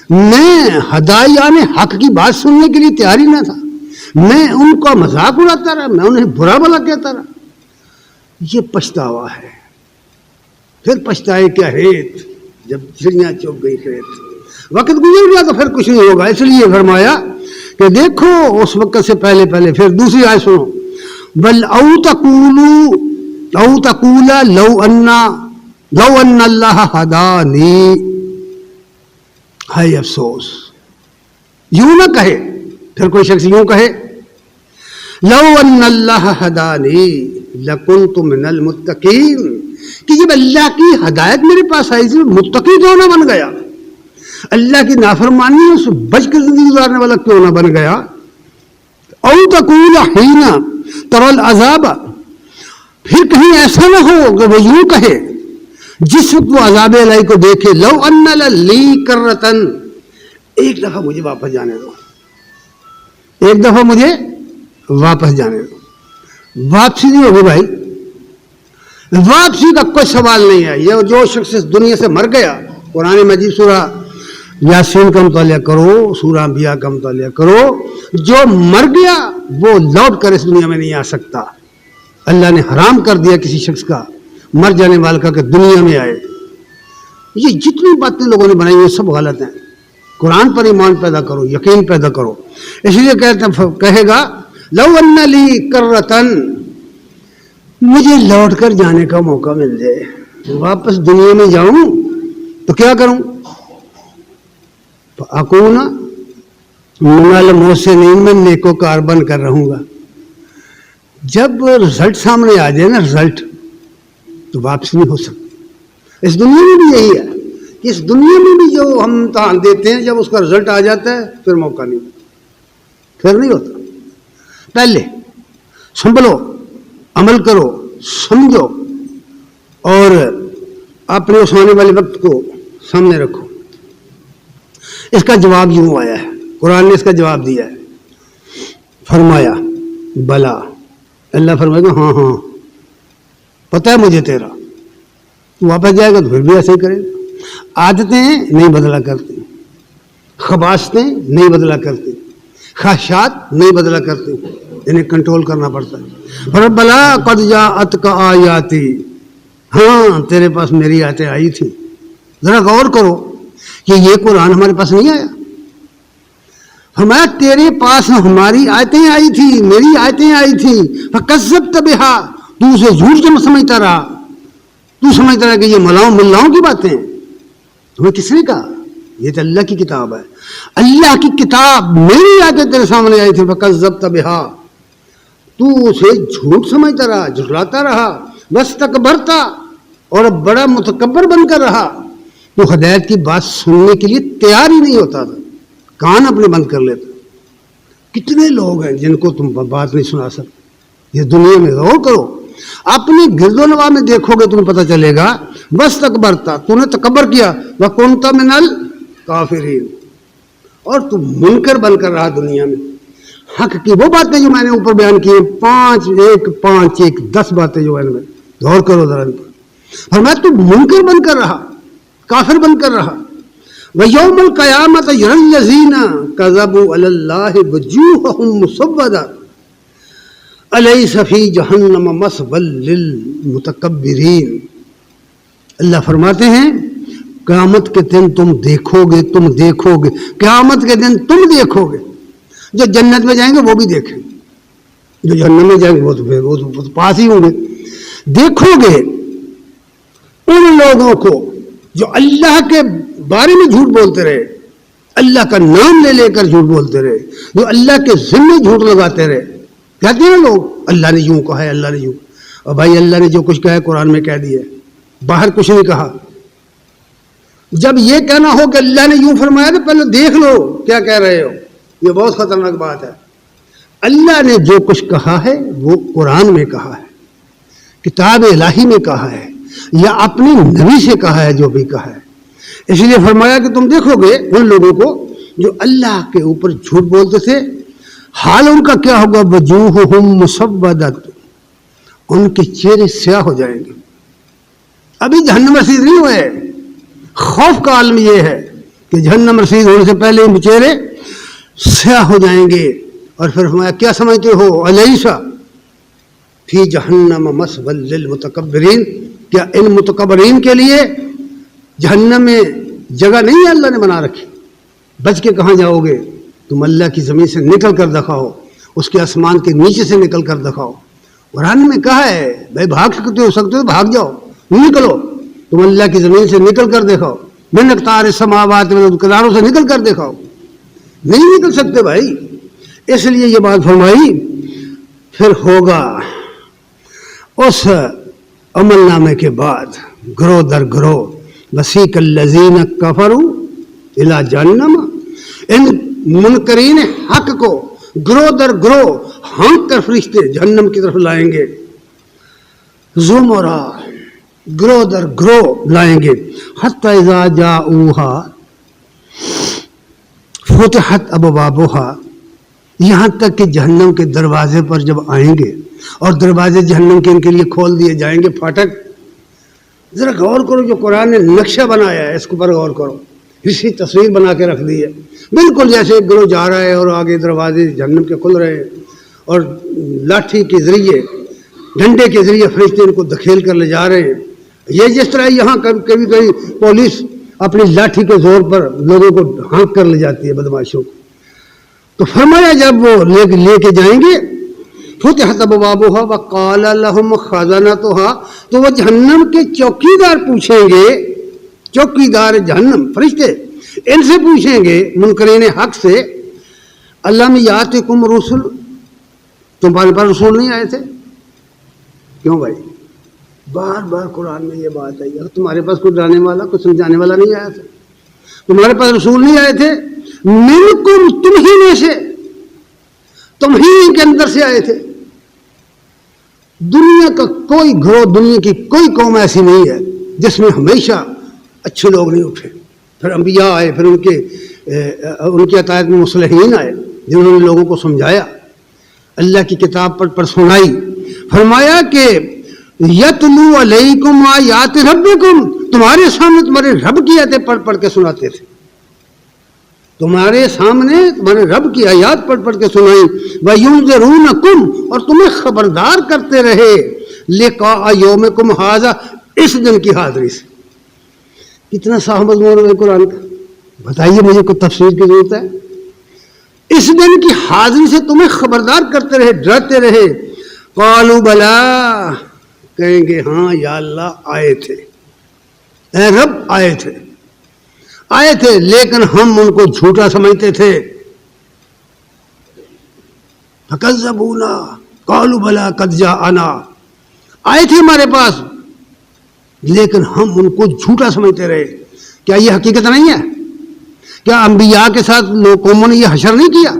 [SPEAKER 2] میں ہدایان حق کی بات سننے کے لیے تیاری نہ تھا، میں ان کا مذاق اڑاتا رہا، میں انہیں برا بھلا کہتا رہا. یہ پچھتاوا ہے. پھر پچھتائے کیا ریت، جب چڑیاں چوک گئی کھیت، وقت گزر گیا تو پھر کچھ نہیں ہوگا. اس لیے فرمایا کہ دیکھو اس وقت سے پہلے پھر دوسری آیت سنو، بل او تقول لو ان اللہ ہدانی، ہے افسوس. یوں نہ کہے، پھر کوئی شخص یوں کہے لو ان اللہ ہدانی لکنت من المتقین، کہ جب اللہ کی ہدایت میرے پاس آئی تھی متقی کیوں نہ بن گیا، اللہ کی نافرمانی سے بچ کر زندگی گزارنے والا کیوں نہ بن گیا. او تقول حین تری العذاب، پھر کہیں ایسا نہ ہو کہ وہ یوں کہے جس وقت وہ عذاب الہی کو دیکھے، لو ان لی کرتن، ایک دفعہ مجھے واپس جانے دو، ایک دفعہ مجھے واپس جانے دو. واپسی نہیں ہوگی بھائی، واپسی کا کوئی سوال نہیں ہے. یہ جو شخص اس دنیا سے مر گیا، قرآن مجید سورہ یاسین کا مطالعہ کرو، سورہ انبیاء کا مطالعہ کرو، جو مر گیا وہ لوٹ کر اس دنیا میں نہیں آ سکتا. اللہ نے حرام کر دیا کسی شخص کا، مر جانے والے کا، کہ دنیا میں آئے. یہ جتنی باتیں لوگوں نے بنائی ہیں سب غلط ہیں. قرآن پر ایمان پیدا کرو، یقین پیدا کرو. اس لیے کہے گا لو ان لی کرتن، مجھے لوٹ کر جانے کا موقع مل جائے، واپس دنیا میں جاؤں تو کیا کروں، اکون من المحسنین، میں نیکوکار بن کر رہوں گا. جب رزلٹ سامنے آ جائے نا، رزلٹ، تو واپس نہیں ہو سکتی. اس دنیا میں بھی یہی ہے کہ اس دنیا میں بھی جو ہم امتحان دیتے ہیں، جب اس کا رزلٹ آ جاتا ہے پھر موقع نہیں، پھر نہیں ہوتا. پہلے سنبھلو، عمل کرو، سمجھو، اور اپنے اس آنے والے وقت کو سامنے رکھو. اس کا جواب یوں آیا ہے، قرآن نے اس کا جواب دیا ہے. فرمایا بلا، اللہ فرمائے گا ہاں پتہ ہے مجھے تیرا، تو واپس جائے گا تو پھر بھی ایسے ہی کرے گا۔ عادتیں نہیں بدلا کرتی، خباثتیں نہیں بدلا کرتی، خواہشات نہیں بدلا کرتی، انہیں کنٹرول کرنا پڑتا ہے۔ پر بلا قد جاءتک آیاتی، ہاں تیرے پاس میری آیتیں آئی تھی۔ ذرا غور کرو کہ یہ قرآن ہمارے پاس نہیں آیا، ہمارا تیرے پاس ہماری آیتیں آئی تھی، میری آیتیں آئی تھی، فکذبت بہا، تو اسے جھوٹ سمجھتا رہا، تو سمجھتا رہا کہ یہ ملاؤں کی باتیں۔ تمہیں کس نے کہا؟ یہ تو اللہ کی کتاب ہے، اللہ کی کتاب، میری آیتیں تیرے سامنے آئی تھی، فکذبت بہا، تو اسے جھوٹ سمجھتا رہا، جھٹلاتا رہا، واستکبرتا، اور بڑا متکبر بن کر رہا۔ تو ہدایت کی بات سننے کے لیے تیار ہی نہیں ہوتا تھا، کان اپنے بند کر لیتا۔ کتنے لوگ ہیں جن کو تم بات نہیں سنا سکتے یہ دنیا میں؟ غور کرو، اپنی گرد و نواح میں دیکھو گے تمہیں پتہ چلے گا۔ بس تکبرتا، تو نے تکبر کیا، وَكُنْتَ مِنَ الْكَافِرِينَ، اور تم منکر بن کر رہا دنیا میں۔ حق کی وہ باتیں جو میں نے اوپر بیان کی ہیں، 5 1 10 باتیں جو ہیں، غور کرو ذرا ان پر۔ اور میں تم منکر بن کر رہا، کافر بن کر رہا۔ وَيَوْمَ الْقِيَامَةِ يَرَى الَّذِينَ كَذَبُوا عَلَى اللَّهِ وُجُوهَهُمْ مُسْوَدَةٌ أَلَيْسَ فِي جَهَنَّمَ مَثْوًى لِلْمُتَكَبِّرِينَ۔ اللہ فرماتے ہیں قیامت کے دن تم دیکھو گے، قیامت کے دن تم دیکھو گے۔ جو جنت میں جائیں گے وہ بھی دیکھیں گے، جو جہنم میں جائیں گے وہ تو پاس ہی ہوں گے۔ دیکھو گے ان لوگوں کو جو اللہ کے بارے میں جھوٹ بولتے رہے، اللہ کا نام لے کر جھوٹ بولتے رہے، جو اللہ کے ذمے جھوٹ لگاتے رہے۔ کہتے ہیں لوگ اللہ نے یوں کہا ہے، اللہ نے یوں، اور بھائی اللہ نے جو کچھ کہا ہے قرآن میں کہہ دیا ہے، باہر کچھ نہیں کہا۔ جب یہ کہنا ہو کہ اللہ نے یوں فرمایا تو پہلے دیکھ لو کیا کہہ رہے ہو، یہ بہت خطرناک بات ہے۔ اللہ نے جو کچھ کہا ہے وہ قرآن میں کہا ہے، کتاب الہی میں کہا ہے، یا اپنے نبی سے کہا ہے جو بھی کہا ہے۔ اس لیے فرمایا کہ تم دیکھو گے ان لوگوں کو جو اللہ کے اوپر جھوٹ بولتے تھے، حال ان کا کیا ہوگا؟ وجوہہم مسودۃ، ان کے چہرے سیاہ ہو جائیں گے۔ ابھی جہنم رسید نہیں ہوئے، خوف کا عالم یہ ہے کہ جہنم رسید ہونے سے پہلے ان چہرے سیاہ ہو جائیں گے۔ اور پھر فرمایا کیا سمجھتے ہو؟ الیس فی جہنم مثوی للمتکبرین، کیا ان متکبرین کے لیے جہنم میں جگہ نہیں ہے اللہ نے بنا رکھی؟ بچ کے کہاں جاؤ گے؟ تم اللہ کی زمین سے نکل کر دکھاؤ، اس کے آسمان کے نیچے سے نکل کر دکھاؤ۔ قرآن میں کہا ہے بھائی بھاگ سکتے ہو تو بھاگ جاؤ، نکلو، تم اللہ کی زمین سے نکل کر دکھاؤ، من اقطار السماوات کناروں سے نکل کر دکھاؤ۔ نہیں نکل سکتے بھائی، اس لیے یہ بات فرمائی۔ پھر ہوگا اس عمل نامے کے بعد گروہ در گروہ، وسیق الذین کفروا الی جہنم، ان منکرین حق کو گروہ در گروہ ہانک کر فرشتے جہنم کی طرف لائیں گے، زمرہ، گروہ در گروہ لائیں گے، حتی اذا جاؤہا فتحت ابوابہا، یہاں تک کہ جہنم کے دروازے پر جب آئیں گے اور دروازے جہنم کے ان کے لیے کھول دیے جائیں گے، پھاٹک۔ ذرا غور کرو جو قرآن نے نقشہ بنایا ہے، اس کے اوپر غور کرو، اسی تصویر بنا کے رکھ دی ہے، بالکل جیسے ایک گروہ جا رہا ہے اور آگے دروازے جہنم کے کھل رہے ہیں، اور لاٹھی کے ذریعے، ڈنڈے کے ذریعے فرشتے ان کو دھکیل کر لے جا رہے ہیں۔ یہ جس طرح یہاں کبھی پولیس اپنی لاٹھی کے زور پر لوگوں کو ہانک کر لے جاتی ہے، بدماشوں کو، تو فرمایا جب وہ لے کے جائیں گے، فتحت ابوابها وقال لهم خزنتها، تو وہ جہنم کے چوکیدار پوچھیں گے، چوکیدار جہنم فرشتے ان سے پوچھیں گے، منکرین حق سے، الم یاتکم رسل، تمہارے پاس رسول نہیں آئے تھے؟ کیوں بھائی؟ بار بار قرآن میں یہ بات آئی ہے، تمہارے پاس کوئی ڈرانے والا، کوئی سمجھانے والا نہیں آیا تھا؟ تمہارے پاس رسول نہیں آئے تھے؟ منکم، تم ہی میں سے، تم ہی کے اندر سے آئے تھے۔ دنیا کا کوئی گروہ، دنیا کی کوئی قوم ایسی نہیں ہے جس میں ہمیشہ اچھے لوگ نہیں اٹھے۔ پھر انبیاء آئے، پھر ان کی عطایت میں مصلحین آئے جنہوں نے لوگوں کو سمجھایا، اللہ کی کتاب پر سنائی۔ فرمایا کہ یتلو علیکم آیات ربکم، تمہارے سامنے تمہارے رب کی آیتیں پڑھ پڑھ کے سناتے تھے، تمہارے سامنے تمہارے رب کی آیات پڑھ پڑھ کے سنائی، وَيُنذِرُونَكُمْ، اور تمہیں خبردار کرتے رہے، لِقَاءَ يَوْمِكُمْ هَذَا، اس دن کی حاضری سے۔ کتنا صاف مضمون ہے قرآن کا، بتائیے مجھے کوئی تفسیر کی ضرورت ہے؟ اس دن کی حاضری سے تمہیں خبردار کرتے رہے، ڈراتے رہے۔ قالوا بلا، کہیں گے ہاں یا اللہ آئے تھے، اے رب آئے تھے، آئے تھے، لیکن ہم ان کو جھوٹا سمجھتے تھے۔ فکذبونا قالوا بلا قد جاءنا، آئے تھے ہمارے پاس لیکن ہم ان کو جھوٹا سمجھتے رہے۔ کیا یہ حقیقت نہیں ہے؟ کیا انبیاء کے ساتھ قوموں نے یہ حشر نہیں کیا؟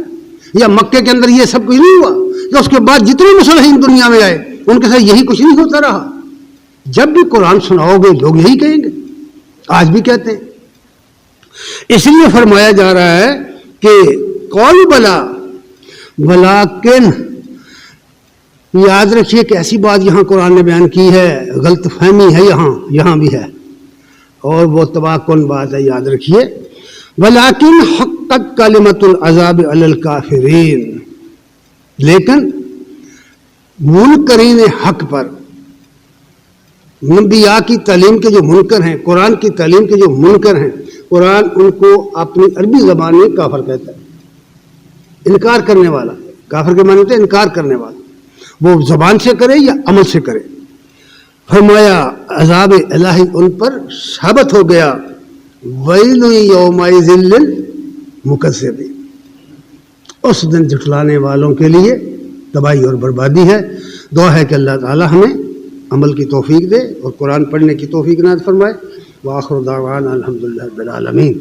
[SPEAKER 2] یا مکے کے اندر یہ سب کچھ نہیں ہوا کہ اس کے بعد جتنے مسلمان دنیا میں آئے ان کے ساتھ یہی کچھ نہیں ہوتا رہا؟ جب بھی قرآن سناؤ گے لوگ یہی کہیں گے، آج بھی کہتے ہیں۔ اس لیے فرمایا جا رہا ہے کہ قول بلا ولیکن، یاد رکھیے کہ ایسی بات یہاں قرآن نے بیان کی ہے، غلط فہمی ہے یہاں بھی ہے، اور وہ تباہ کن بات ہے، یاد رکھیے۔ ولیکن حقت کلمۃ العذاب علی الکافرین، لیکن منکرین حق پر، انبیاء کی تعلیم کے جو منکر ہیں، قرآن کی تعلیم کے جو منکر ہیں، قرآن ان کو اپنی عربی زبان میں کافر کہتا ہے، انکار کرنے والا۔ کافر کے معنی ہوتے ہیں انکار کرنے والا، وہ زبان سے کرے یا عمل سے کرے۔ فرمایا عذاب الہی ان پر ثابت ہو گیا۔ ویل یومئذ للمکذبین، اس دن جھٹلانے والوں کے لیے تباہی اور بربادی ہے۔ دعا ہے کہ اللہ تعالی ہمیں عمل کی توفیق دے اور قرآن پڑھنے کی توفیق عنایت فرمائے۔ وآخر دعوانا الحمدللہ رب العالمین۔